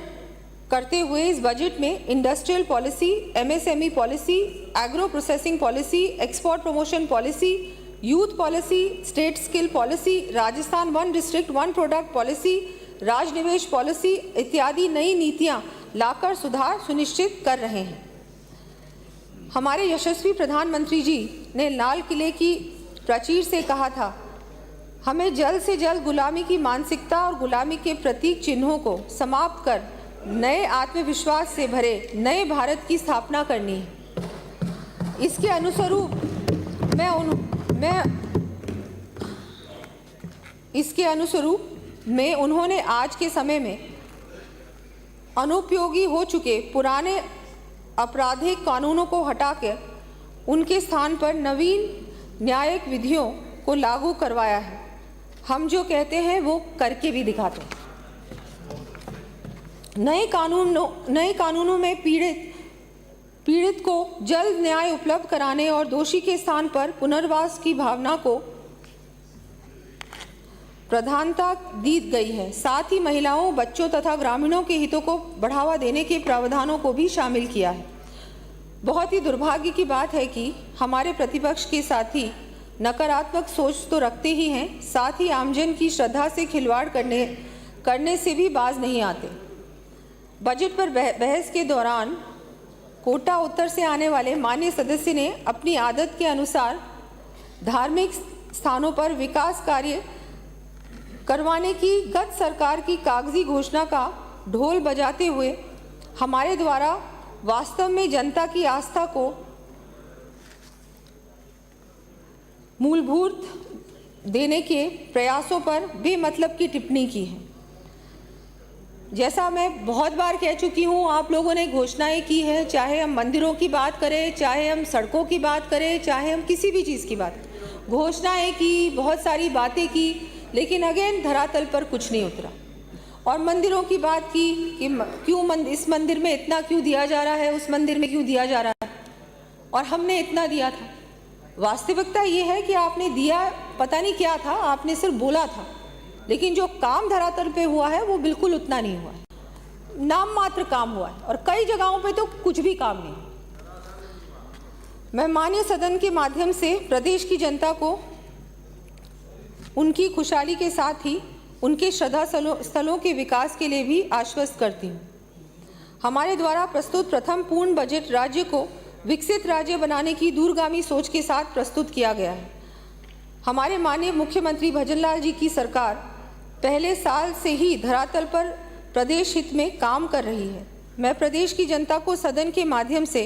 करते हुए इस बजट में industrial policy, MSME policy, agro processing policy, export promotion policy, youth policy, state skill policy, Rajasthan 1 district 1 product policy, Rajnivesh policy इत्यादि नई नीतियां लाकर सुधार सुनिश्चित कर रहे हैं। हमारे यशस्वी प्रधानमंत्री जी ने लाल किले की प्राचीर से कहा था, हमें जल्द से जल्द गुलामी की मानसिकता और गुलामी के प्रतीक चिन्हों को समाप्त कर नए आत्मविश्वास से भरे नए भारत की स्थापना करनी है। इसके अनुरूप में उन्होंने आज के समय में अनुपयोगी हो चुके पुराने आपराधिक कानूनों को हटाकर उनके स्थान पर नवीन न्यायिक विधियों को लागू करवाया है। हम जो कहते हैं वो करके भी दिखाते हैं। नए कानूनों में पीड़ित को जल्द न्याय उपलब्ध कराने और दोषी के स्थान पर पुनर्वास की भावना को प्रधानता दी गई है। साथ ही महिलाओं, बच्चों तथा ग्रामीणों के हितों को बढ़ावा देने के प्रावधानों को भी शामिल किया है। बहुत ही दुर्भाग्य की बात है कि हमारे प्रतिपक्ष के साथी नकारात्मक सोच तो रखते ही हैं, साथ ही आमजन की श्रद्धा से खिलवाड़ करने से भी बाज नहीं आते। बजट पर बहस के दौरान कोटा उत्तर से आने वाले माननीय सदस्य ने अपनी आदत के अनुसार धार्मिक स्थानों पर विकास कार्य करवाने की गत सरकार की कागजी घोषणा का ढोल बजाते हुए हमारे द्वारा वास्तव में जनता की आस्था को मूलभूत देने के प्रयासों पर बेमतलब की टिप्पणी की है। जैसा मैं बहुत बार कह चुकी हूँ, आप लोगों ने घोषणाएं की है, चाहे हम मंदिरों की बात करें, चाहे हम सड़कों की बात करें, चाहे हम किसी भी चीज़ की बात करें, घोषणाएं की, बहुत सारी बातें की, लेकिन अगेन धरातल पर कुछ नहीं उतरा। और मंदिरों की बात की कि क्यों इस मंदिर में इतना क्यों दिया जा रहा है, उस मंदिर में क्यों दिया जा रहा है, और हमने इतना दिया था। वास्तविकता ये है कि आपने दिया पता नहीं क्या था, आपने सिर्फ बोला था, लेकिन जो काम धरातल पे हुआ है वो बिल्कुल उतना नहीं हुआ है, नाम मात्र काम हुआ है, और कई जगहों पे तो कुछ भी काम नहीं। मैं माननीय सदन के माध्यम से प्रदेश की जनता को उनकी खुशहाली के साथ ही उनके श्रद्धा स्थलों के विकास के लिए भी आश्वस्त करती हूँ। हमारे द्वारा प्रस्तुत प्रथम पूर्ण बजट राज्य को विकसित राज्य बनाने की दूरगामी सोच के साथ प्रस्तुत किया गया है। हमारे माननीय मुख्यमंत्री भजनलाल जी की सरकार पहले साल से ही धरातल पर प्रदेश हित में काम कर रही है। मैं प्रदेश की जनता को सदन के माध्यम से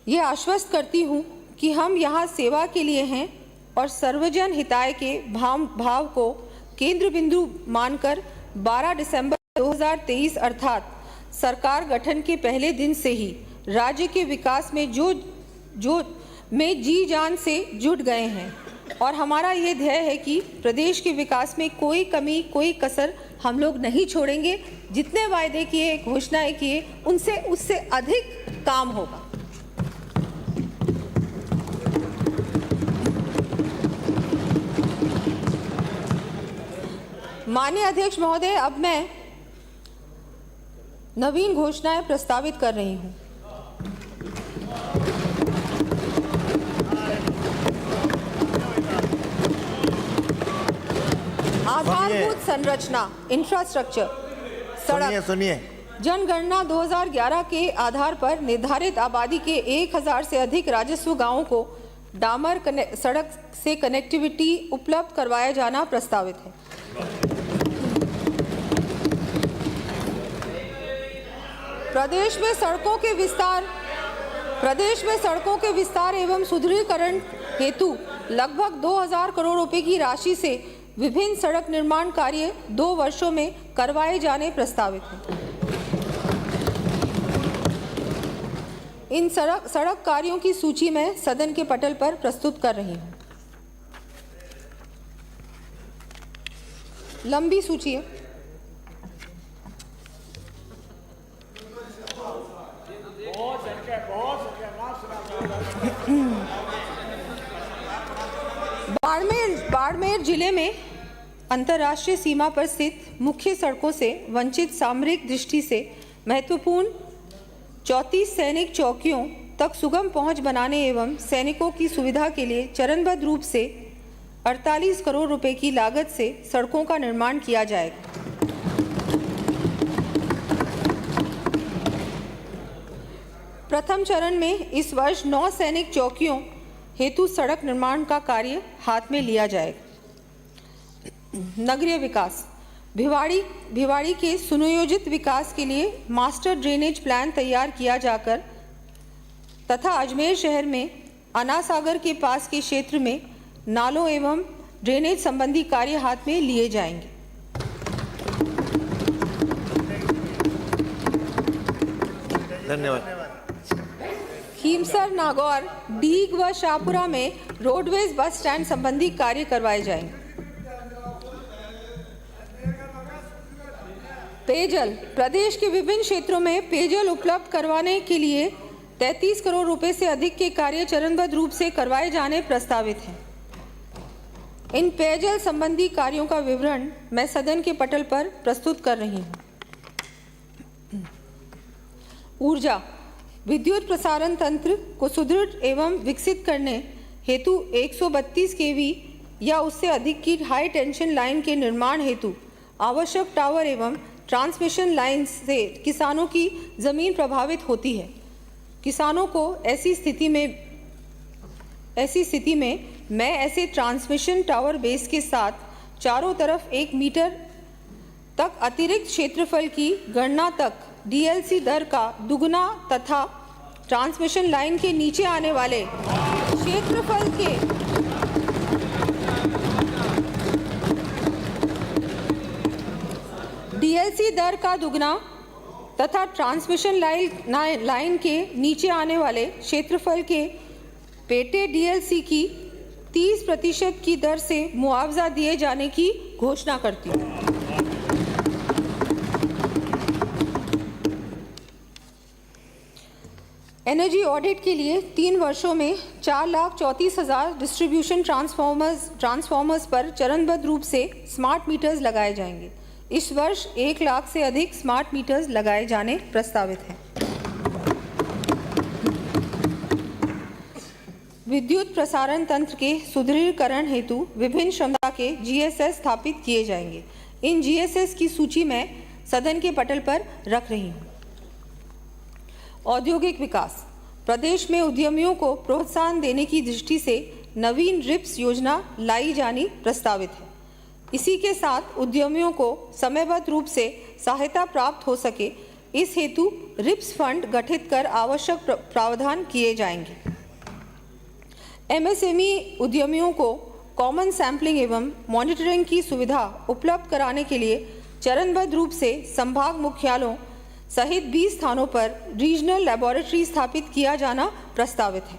ये आश्वस्त करती हूँ कि हम यहाँ सेवा के लिए हैं और सर्वजन हिताय के भाव को केंद्र बिंदु मानकर 12 दिसंबर 2023 अर्थात सरकार गठन के पहले दिन से ही राज्य के विकास में जी जान से जुट गए हैं, और हमारा ये ध्येय है कि प्रदेश के विकास में कोई कमी, कोई कसर हम लोग नहीं छोड़ेंगे। जितने वायदे किए, घोषणाएं किए, उससे अधिक काम होगा। माननीय अध्यक्ष महोदय, अब मैं नवीन घोषणाएं प्रस्तावित कर रही हूं। आधारभूत संरचना, इंफ्रास्ट्रक्चर, सड़क, सुनिए जनगणना 2011 के आधार पर निर्धारित आबादी के 1000 से अधिक राजस्व गांवों को डामर सड़क से कनेक्टिविटी उपलब्ध करवाया जाना प्रस्तावित है। प्रदेश में सड़कों के विस्तार एवं सुदृढ़ीकरण हेतु लगभग 2000 करोड़ रुपए की राशि से विभिन्न सड़क निर्माण कार्य 2 वर्षों में करवाए जाने प्रस्तावित हैं। इन सड़क कार्यों की सूची मैं सदन के पटल पर प्रस्तुत कर रही हूं। लंबी सूची है। बाड़मेर जिले में अंतर्राष्ट्रीय सीमा पर स्थित मुख्य सड़कों से वंचित सामरिक दृष्टि से महत्वपूर्ण 34 सैनिक चौकियों तक सुगम पहुंच बनाने एवं सैनिकों की सुविधा के लिए चरणबद्ध रूप से 48 करोड़ रुपए की लागत से सड़कों का निर्माण किया जाएगा। प्रथम चरण में इस वर्ष 9 सैनिक चौकियों हेतु सड़क निर्माण का कार्य हाथ में लिया जाएगा। नगरीय विकास, भिवाड़ी के सुनियोजित विकास के लिए मास्टर ड्रेनेज प्लान तैयार किया जाकर तथा अजमेर शहर में अन्ना सागर के पास के क्षेत्र में नालों एवं ड्रेनेज संबंधी कार्य हाथ में लिए जाएंगे। धन्यवाद। खीमसर, नागौर, डीग व शाहपुरा में रोडवेज बस स्टैंड संबंधी कार्य करवाए जाएंगे। पेयजल, प्रदेश के विभिन्न क्षेत्रों में पेयजल उपलब्ध करवाने के लिए 33 करोड़ रुपए से अधिक के कार्य चरणबद्ध रूप से करवाए जाने प्रस्तावित हैं। इन पेयजल संबंधी कार्यों का विवरण मैं सदन के पटल पर प्रस्तुत कर रही हूँ। ऊर्जा, विद्युत प्रसारण तंत्र को सुदृढ़ एवं विकसित करने हेतु 132 केवी या उससे अधिक की हाई टेंशन लाइन के निर्माण हेतु आवश्यक टावर एवं ट्रांसमिशन लाइन से किसानों की ज़मीन प्रभावित होती है। किसानों को ऐसी स्थिति में मैं ऐसे ट्रांसमिशन टावर बेस के साथ चारों तरफ 1 मीटर तक अतिरिक्त क्षेत्रफल की गणना तक डीएलसी दर का दुगुना तथा ट्रांसमिशन लाइन के नीचे आने वाले क्षेत्रफल के पीएलसी दर का दुगना तथा ट्रांसमिशन लाइन के नीचे आने वाले क्षेत्रफल के पेटे डीएलसी की 30% की दर से मुआवजा दिए जाने की घोषणा करती हूँ। एनर्जी ऑडिट के लिए 3 वर्षों में 4,34,000 डिस्ट्रीब्यूशन ट्रांसफॉर्मर्स पर चरणबद्ध रूप से स्मार्ट मीटर्स लगाए जाएंगे। इस वर्ष 1 लाख से अधिक स्मार्ट मीटर्स लगाए जाने प्रस्तावित हैं। विद्युत प्रसारण तंत्र के सुदृढ़ीकरण हेतु विभिन्न क्षमता के जीएसएस स्थापित किए जाएंगे। इन जीएसएस की सूची मैं सदन के पटल पर रख रही हूँ। औद्योगिक विकास। प्रदेश में उद्यमियों को प्रोत्साहन देने की दृष्टि से नवीन रिप्स योजना लाई जानी प्रस्तावित है। इसी के साथ उद्यमियों को समयबद्ध रूप से सहायता प्राप्त हो सके, इस हेतु रिप्स फंड गठित कर आवश्यक प्रावधान किए जाएंगे। एमएसएमई उद्यमियों को कॉमन सैंपलिंग एवं मॉनिटरिंग की सुविधा उपलब्ध कराने के लिए चरणबद्ध रूप से संभाग मुख्यालयों सहित 20 स्थानों पर रीजनल लैबोरेटरी स्थापित किया जाना प्रस्तावित है।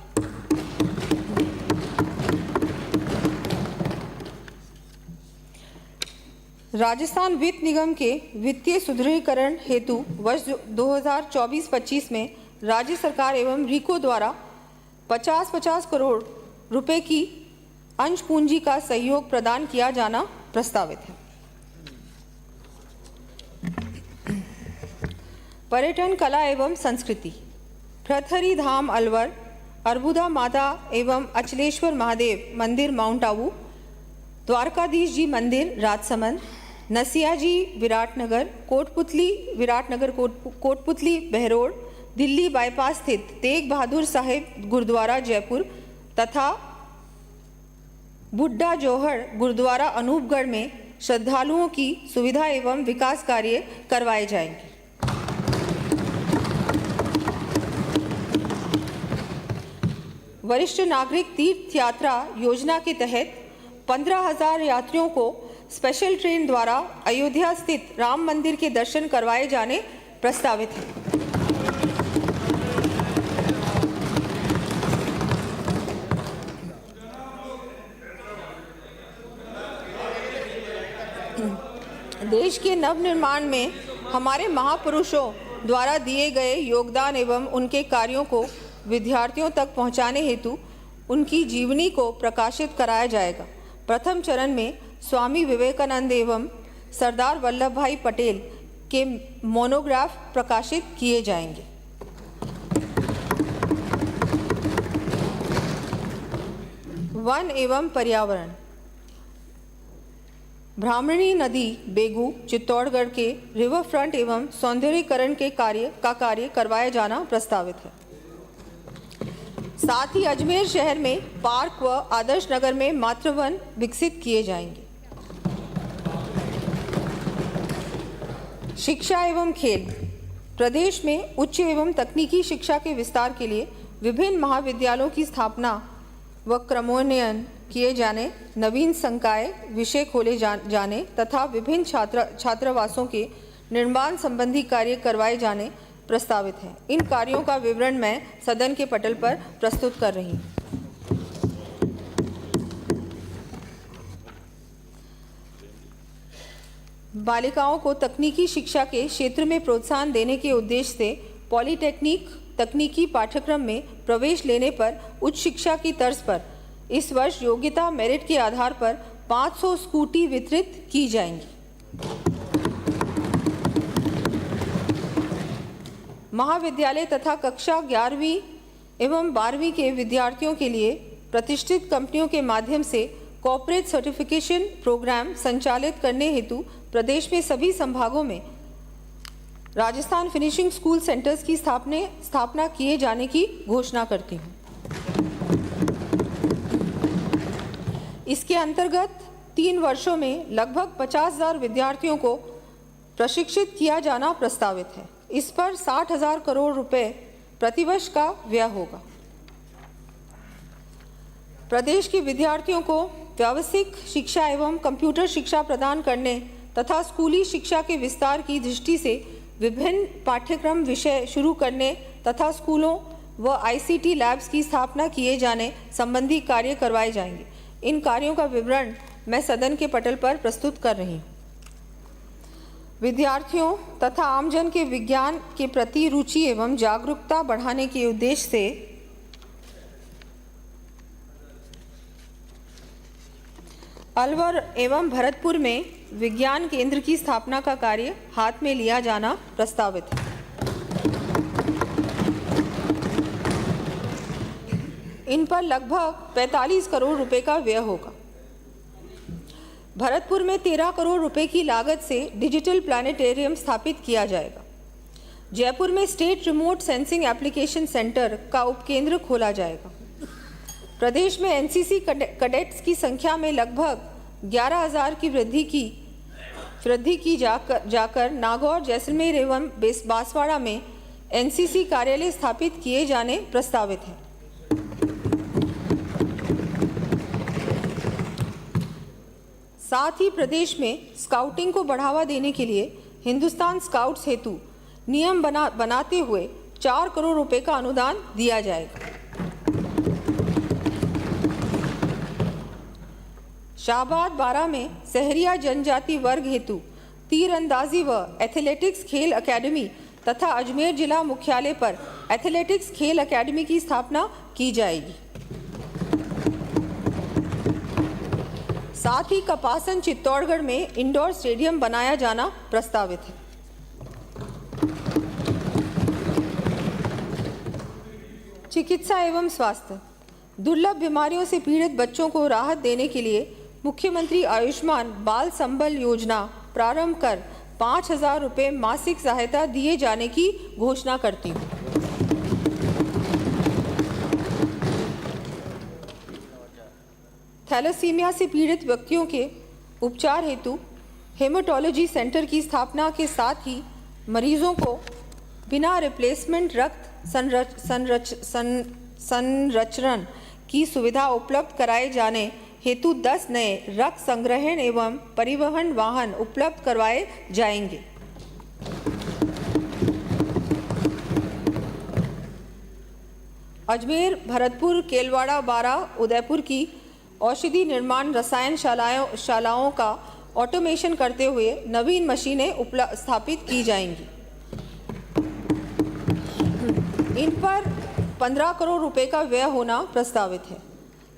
राजस्थान वित्त निगम के वित्तीय सुदृढ़ीकरण हेतु वर्ष 2024-25 में राज्य सरकार एवं रीको द्वारा 50-50 करोड़ रुपए की अंश पूंजी का सहयोग प्रदान किया जाना प्रस्तावित है। पर्यटन कला एवं संस्कृति। भृतहरि धाम अलवर, अर्बुदा माता एवं अचलेश्वर महादेव मंदिर माउंट आबू, द्वारकाधीश जी मंदिर राजसमंद, नसिया जी विराटनगर, कोटपुतली बहरोड, दिल्ली बाईपास स्थित तेग बहादुर साहिब गुरुद्वारा जयपुर तथा बुड्ढा जौहर गुरुद्वारा अनूपगढ़ में श्रद्धालुओं की सुविधा एवं विकास कार्य करवाए जाएंगे। वरिष्ठ नागरिक तीर्थ यात्रा योजना के तहत 15,000 यात्रियों को स्पेशल ट्रेन द्वारा अयोध्या स्थित राम मंदिर के दर्शन करवाए जाने प्रस्तावित है। देश के नवनिर्माण में हमारे महापुरुषों द्वारा दिए गए योगदान एवं उनके कार्यों को विद्यार्थियों तक पहुंचाने हेतु उनकी जीवनी को प्रकाशित कराया जाएगा। प्रथम चरण में स्वामी विवेकानंद एवं सरदार वल्लभ भाई पटेल के मोनोग्राफ प्रकाशित किए जाएंगे। वन एवं पर्यावरण। ब्राह्मणी नदी बेगू चित्तौड़गढ़ के रिवर फ्रंट एवं सौंदर्यीकरण के कार्य करवाया जाना प्रस्तावित है। साथ ही अजमेर शहर में पार्क व आदर्श नगर में मातृवन विकसित किए जाएंगे। शिक्षा एवं खेल। प्रदेश में उच्च एवं तकनीकी शिक्षा के विस्तार के लिए विभिन्न महाविद्यालयों की स्थापना व क्रमोन्नयन किए जाने, नवीन संकाय विषय खोले जाने तथा विभिन्न छात्रावासों के निर्माण संबंधी कार्य करवाए जाने प्रस्तावित है। इन कार्यों का विवरण मैं सदन के पटल पर प्रस्तुत कर रही हूँ। बालिकाओं को तकनीकी शिक्षा के क्षेत्र में प्रोत्साहन देने के उद्देश्य से पॉलीटेक्निक तकनीकी पाठ्यक्रम में प्रवेश लेने पर उच्च शिक्षा की तर्ज पर इस वर्ष योग्यता मेरिट के आधार पर 500 स्कूटी वितरित की जाएंगी। महाविद्यालय तथा कक्षा 11वीं एवं 12वीं के विद्यार्थियों के लिए प्रतिष्ठित कंपनियों के माध्यम से कॉर्पोरेट सर्टिफिकेशन प्रोग्राम संचालित करने हेतु प्रदेश में सभी संभागों में राजस्थान फिनिशिंग स्कूल सेंटर्स की स्थापना किए जाने की घोषणा करती हूँ। इसके अंतर्गत 3 वर्षों में लगभग 50,000 विद्यार्थियों को प्रशिक्षित किया जाना प्रस्तावित है। इस पर 60,000 करोड़ रुपए प्रतिवर्ष का व्यय होगा। प्रदेश के विद्यार्थियों को व्यावसायिक शिक्षा एवं कंप्यूटर शिक्षा प्रदान करने तथा स्कूली शिक्षा के विस्तार की दृष्टि से विभिन्न पाठ्यक्रम विषय शुरू करने तथा स्कूलों व ICT लैब्स की स्थापना किए जाने संबंधी कार्य करवाए जाएंगे। इन कार्यों का विवरण मैं सदन के पटल पर प्रस्तुत कर रही हूँ। विद्यार्थियों तथा आमजन के विज्ञान के प्रति रुचि एवं जागरूकता बढ़ाने के उद्देश्य से अलवर एवं भरतपुर में विज्ञान केंद्र की स्थापना का कार्य हाथ में लिया जाना प्रस्तावित है। इन पर लगभग 45 करोड़ रुपए का व्यय होगा। भरतपुर में 13 करोड़ रुपए की लागत से डिजिटल प्लानिटेरियम स्थापित किया जाएगा। जयपुर में state remote sensing application centre का उपकेंद्र खोला जाएगा। प्रदेश में NCC कैडेट्स की संख्या में लगभग 11,000 की वृद्धि की जाकर नागौर, जैसलमेर एवं बांसवाड़ा में NCC कार्यालय स्थापित किए जाने प्रस्तावित है। साथ ही प्रदेश में स्काउटिंग को बढ़ावा देने के लिए हिंदुस्तान स्काउट्स हेतु नियम बनाते हुए 4 करोड़ रुपए का अनुदान दिया जाएगा। शाहबाद बारा में सहरिया जनजाति वर्ग हेतु तीरंदाजी व एथलेटिक्स खेल अकेडमी तथा अजमेर जिला मुख्यालय पर एथलेटिक्स खेल अकेडमी की स्थापना की जाएगी। साथ ही कपासन चित्तौड़गढ़ में इंडोर स्टेडियम बनाया जाना प्रस्तावित है। चिकित्सा एवं स्वास्थ्य, दुर्लभ बीमारियों से पीड़ित बच्चों को राहत देने के लिए मुख्यमंत्री आयुष्मान बाल संबल योजना प्रारंभ कर 5,000 रुपये मासिक सहायता दिए जाने की घोषणा करती हूँ। थैलेसीमिया से पीड़ित व्यक्तियों के उपचार हेतु हेमाटोलॉजी सेंटर की स्थापना के साथ ही मरीजों को बिना रिप्लेसमेंट रक्त संरक्षण की सुविधा उपलब्ध कराए जाने हेतु 10 नए रक्त संग्रहण एवं परिवहन वाहन उपलब्ध करवाए जाएंगे। अजमेर, भरतपुर, केलवाड़ा, बारा, उदयपुर की औषधि निर्माण रसायन शालाओं का ऑटोमेशन करते हुए नवीन मशीनें स्थापित की जाएंगी। इन पर 15 करोड़ रुपए का व्यय होना प्रस्तावित है।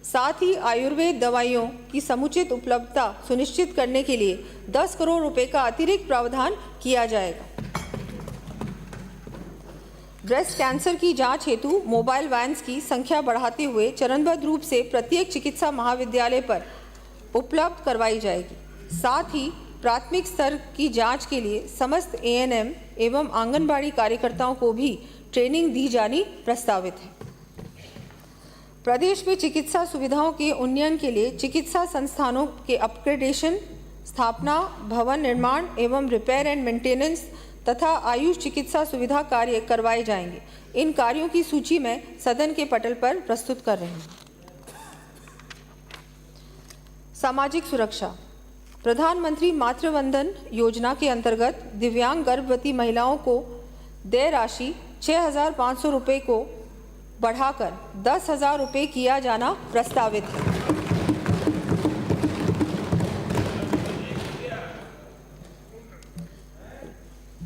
साथ ही आयुर्वेद दवाइयों की समुचित उपलब्धता सुनिश्चित करने के लिए 10 करोड़ रुपए का अतिरिक्त प्रावधान किया जाएगा। ब्रेस्ट कैंसर की जांच हेतु मोबाइल वैन्स की संख्या बढ़ाते हुए चरणबद्ध रूप से प्रत्येक चिकित्सा महाविद्यालय पर उपलब्ध करवाई जाएगी। साथ ही प्राथमिक स्तर की जांच के लिए समस्त ANM एवं आंगनबाड़ी कार्यकर्ताओं को भी ट्रेनिंग दी जानी प्रस्तावित है। प्रदेश में चिकित्सा सुविधाओं के उन्नयन के लिए चिकित्सा संस्थानों के अपग्रेडेशन, स्थापना, भवन निर्माण एवं रिपेयर एंड मेंटेनेंस तथा आयुष चिकित्सा सुविधा कार्य करवाए जाएंगे। इन कार्यों की सूची मैं सदन के पटल पर प्रस्तुत कर रही हूँ। सामाजिक सुरक्षा, प्रधानमंत्री मातृवंदन योजना के अंतर्गत दिव्यांग गर्भवती महिलाओं को देय राशि 6,500 रुपये को बढ़ाकर 10,000 रुपये किया जाना प्रस्तावित है।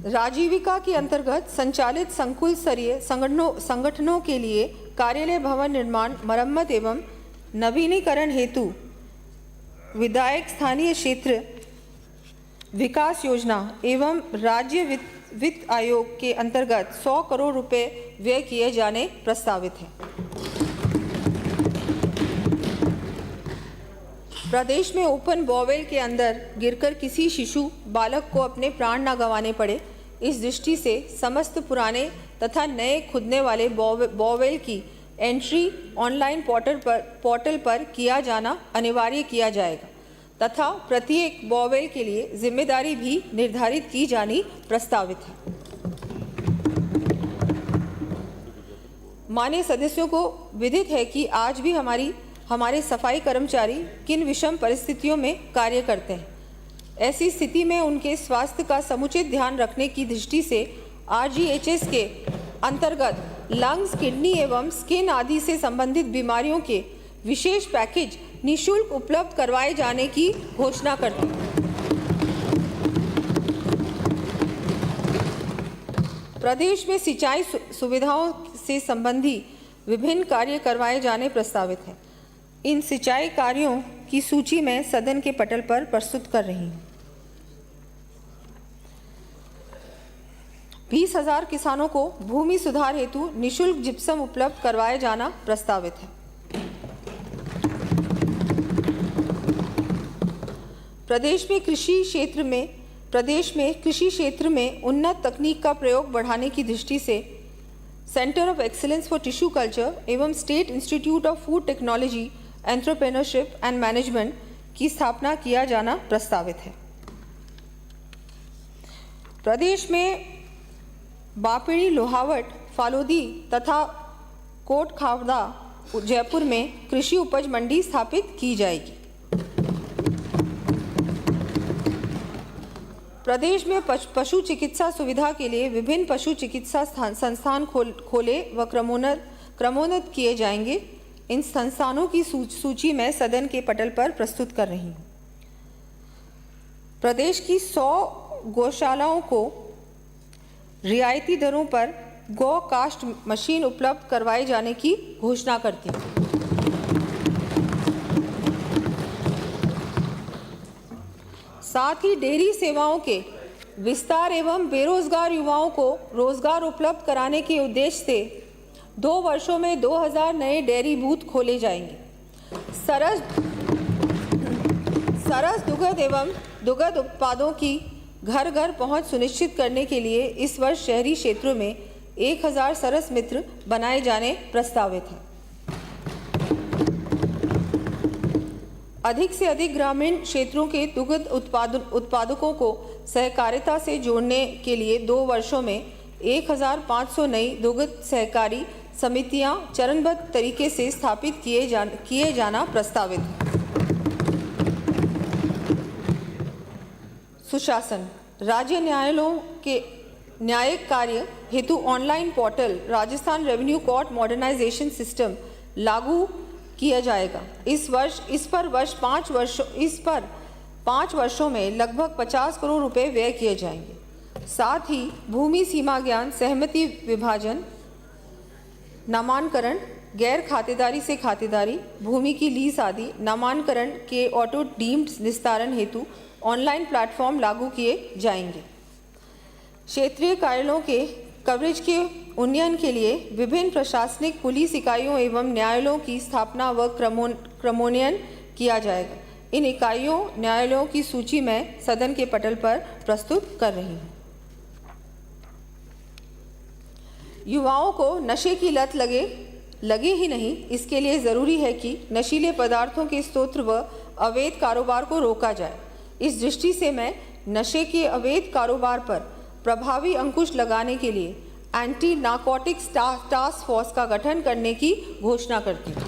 राजीविका के अंतर्गत संचालित संकुल स्तरीय संगठनों के लिए कार्यालय भवन निर्माण, मरम्मत एवं नवीनीकरण हेतु विधायक स्थानीय क्षेत्र विकास योजना एवं राज्य वित्त आयोग के अंतर्गत 100 करोड़ रुपए व्यय किए जाने प्रस्तावित है। प्रदेश में ओपन बोरवेल के अंदर गिरकर किसी शिशु बालक को अपने प्राण न गंवाने पड़े, इस दृष्टि से समस्त पुराने तथा नए खुदने वाले बोरवेल की एंट्री ऑनलाइन पोर्टल पर किया जाना अनिवार्य किया जाएगा तथा प्रत्येक बोरवेल के लिए जिम्मेदारी भी निर्धारित की जानी प्रस्तावित है। माननीय सदस्यों को विदित है कि आज भी हमारे सफाई कर्मचारी किन विषम परिस्थितियों में कार्य करते हैं। ऐसी स्थिति में उनके स्वास्थ्य का समुचित ध्यान रखने की दृष्टि से RGHS के अंतर्गत लंग्स, किडनी एवं स्किन आदि से संबंधित बीमारियों के विशेष पैकेज निःशुल्क उपलब्ध करवाए जाने की घोषणा करती हूँ। प्रदेश में सिंचाई सुविधाओं से संबंधी विभिन्न कार्य करवाए जाने प्रस्तावित हैं। इन सिंचाई कार्यों की सूची मैं सदन के पटल पर प्रस्तुत कर रही हूँ। 20,000 किसानों को भूमि सुधार हेतु निःशुल्क जिप्सम उपलब्ध करवाए जाना प्रस्तावित है। प्रदेश में कृषि क्षेत्र में उन्नत तकनीक का प्रयोग बढ़ाने की दृष्टि से centre of excellence for tissue culture एवं state institute of food technology, entrepreneurship and management की स्थापना किया जाना प्रस्तावित है। प्रदेश में बापिड़ी, लोहावट, फालोदी तथा कोट खावड़ा, जयपुर में कृषि उपज मंडी स्थापित की जाएगी। प्रदेश में पशु चिकित्सा सुविधा के लिए विभिन्न पशु चिकित्सा संस्थान खोले व क्रमोन्नत किए जाएंगे। इन संस्थानों की सूची मैं सदन के पटल पर प्रस्तुत कर रही हूँ। प्रदेश की 100 गौशालाओं को रियायती दरों पर गौ कास्ट मशीन उपलब्ध करवाए जाने की घोषणा करती हूँ। साथ ही डेयरी सेवाओं के विस्तार एवं बेरोजगार युवाओं को रोजगार उपलब्ध कराने के उद्देश्य से 2 वर्षों में 2000 नए डेयरी बूथ खोले जाएंगे। सरस दुग्ध एवं दुग्ध उत्पादों की घर घर पहुंच सुनिश्चित करने के लिए इस वर्ष शहरी क्षेत्रों में 1000 सरस मित्र बनाए जाने प्रस्तावित हैं। अधिक से अधिक ग्रामीण क्षेत्रों के दुग्ध उत्पादकों को सहकारिता से जोड़ने के लिए 2 वर्षों में 1500 नई दुग्ध सहकारी समितियां चरणबद्ध तरीके से स्थापित किए जाना प्रस्तावित है। सुशासन, राज्य न्यायालयों के न्यायिक कार्य हेतु online portal Rajasthan revenue court modernisation system लागू किया जाएगा। इस पर 5 वर्षों में लगभग 50 करोड़ रुपए व्यय किए जाएंगे। साथ ही भूमि सीमा ज्ञान, सहमति विभाजन, नामांकन, गैर खातेदारी से खातेदारी, भूमि की लीज आदि नामांकन के ऑटो डीम्ड निस्तारण हेतु ऑनलाइन प्लेटफॉर्म लागू किए जाएंगे। क्षेत्रीय कार्यालयों के कवरेज के उन्नयन के लिए विभिन्न प्रशासनिक पुलिस इकाइयों एवं न्यायालयों की स्थापना व क्रमोन्नयन किया जाएगा। इन इकाइयों न्यायालयों की सूची मैं सदन के पटल पर प्रस्तुत कर रही हूँ। युवाओं को नशे की लत लगे ही नहीं, इसके लिए ज़रूरी है कि नशीले पदार्थों के स्रोत व अवैध कारोबार को रोका जाए। इस दृष्टि से मैं नशे के अवैध कारोबार पर प्रभावी अंकुश लगाने के लिए एंटी नारकोटिक्स टास्क फोर्स का गठन करने की घोषणा करती हूँ।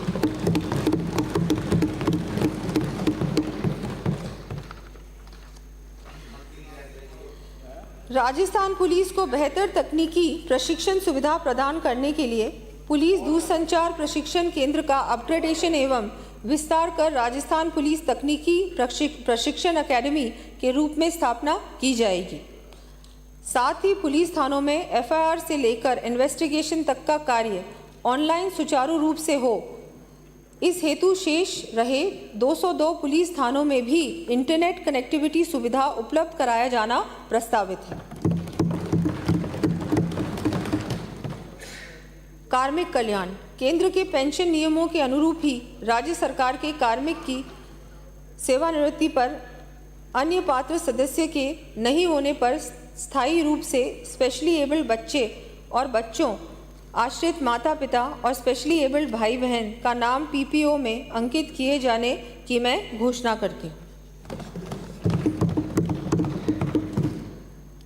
राजस्थान पुलिस को बेहतर तकनीकी प्रशिक्षण सुविधा प्रदान करने के लिए पुलिस दूरसंचार प्रशिक्षण केंद्र का अपग्रेडेशन एवं विस्तार कर राजस्थान पुलिस तकनीकी प्रशिक्षण अकेडमी के रूप में स्थापना की जाएगी। साथ ही पुलिस थानों में FIR से लेकर इन्वेस्टिगेशन तक का कार्य ऑनलाइन सुचारू रूप से हो, इस हेतु शेष रहे 202 पुलिस थानों में भी इंटरनेट कनेक्टिविटी सुविधा उपलब्ध कराया जाना प्रस्तावित है। कार्मिक कल्याण, केंद्र के पेंशन नियमों के अनुरूप ही राज्य सरकार के कार्मिक की सेवानिवृत्ति पर अन्य पात्र सदस्य के नहीं होने पर स्थायी रूप से स्पेशली एबल्ड बच्चे और बच्चों, आश्रित माता पिता और स्पेशली एबल्ड भाई बहन का नाम PPO में अंकित किए जाने की मैं घोषणा करती हूँ।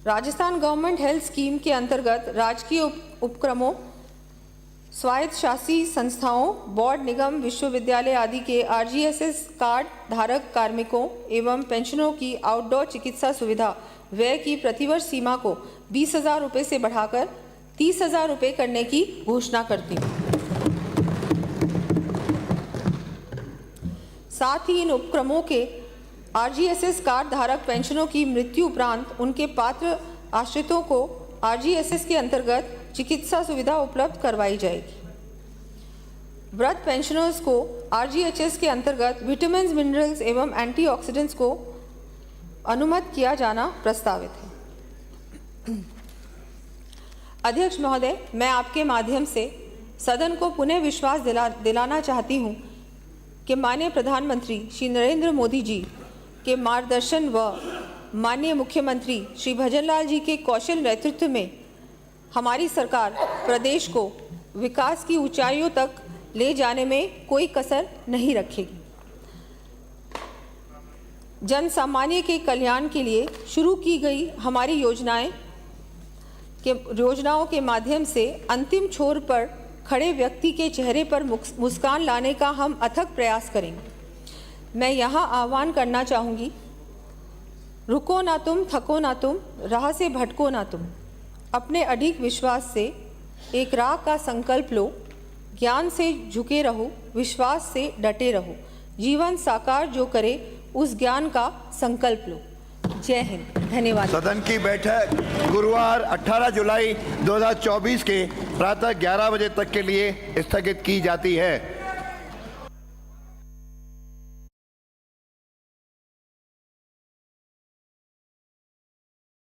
राजस्थान गवर्नमेंट हेल्थ स्कीम के अंतर्गत राजकीय उपक्रमों स्वायत्त शासी संस्थाओं, बोर्ड, निगम, विश्वविद्यालय आदि के आरजीएसएस कार्ड धारक कार्मिकों एवं पेंशनरों की आउटडोर चिकित्सा सुविधा व्यय की प्रतिवर्ष सीमा को 20,000 रुपये से बढ़ाकर 30,000 रुपये करने की घोषणा करती हूँ। साथ ही इन उपक्रमों के आरजीएसएस कार्ड धारक पेंशनों की मृत्यु उपरांत उनके पात्र आश्रितों को आरजीएसएस के अंतर्गत चिकित्सा सुविधा उपलब्ध करवाई जाएगी। वृद्ध पेंशनर्स को आरजीएचएस के अंतर्गत विटामिन्स, मिनरल्स एवं एंटीऑक्सीडेंट्स को अनुमत किया जाना प्रस्तावित है। अध्यक्ष महोदय, मैं आपके माध्यम से सदन को पुनः विश्वास दिलाना चाहती हूँ कि माननीय प्रधानमंत्री श्री नरेंद्र मोदी जी के मार्गदर्शन व माननीय मुख्यमंत्री श्री भजनलाल जी के कौशल नेतृत्व में हमारी सरकार प्रदेश को विकास की ऊंचाइयों तक ले जाने में कोई कसर नहीं रखेगी। जन सामान्य के कल्याण के लिए शुरू की गई हमारी योजनाओं के माध्यम से अंतिम छोर पर खड़े व्यक्ति के चेहरे पर मुस्कान लाने का हम अथक प्रयास करेंगे। मैं यहाँ आह्वान करना चाहूँगी, रुको ना तुम, थको ना तुम, राह से भटको ना तुम। अपने अडिग विश्वास से एक राह का संकल्प लो, ज्ञान से झुके रहो, विश्वास से डटे रहो, जीवन साकार जो करे उस ज्ञान का संकल्प लो। जय हिंद। धन्यवाद। सदन की बैठक गुरुवार 18 जुलाई 2024 के प्रातः 11 बजे तक के लिए स्थगित की जाती है।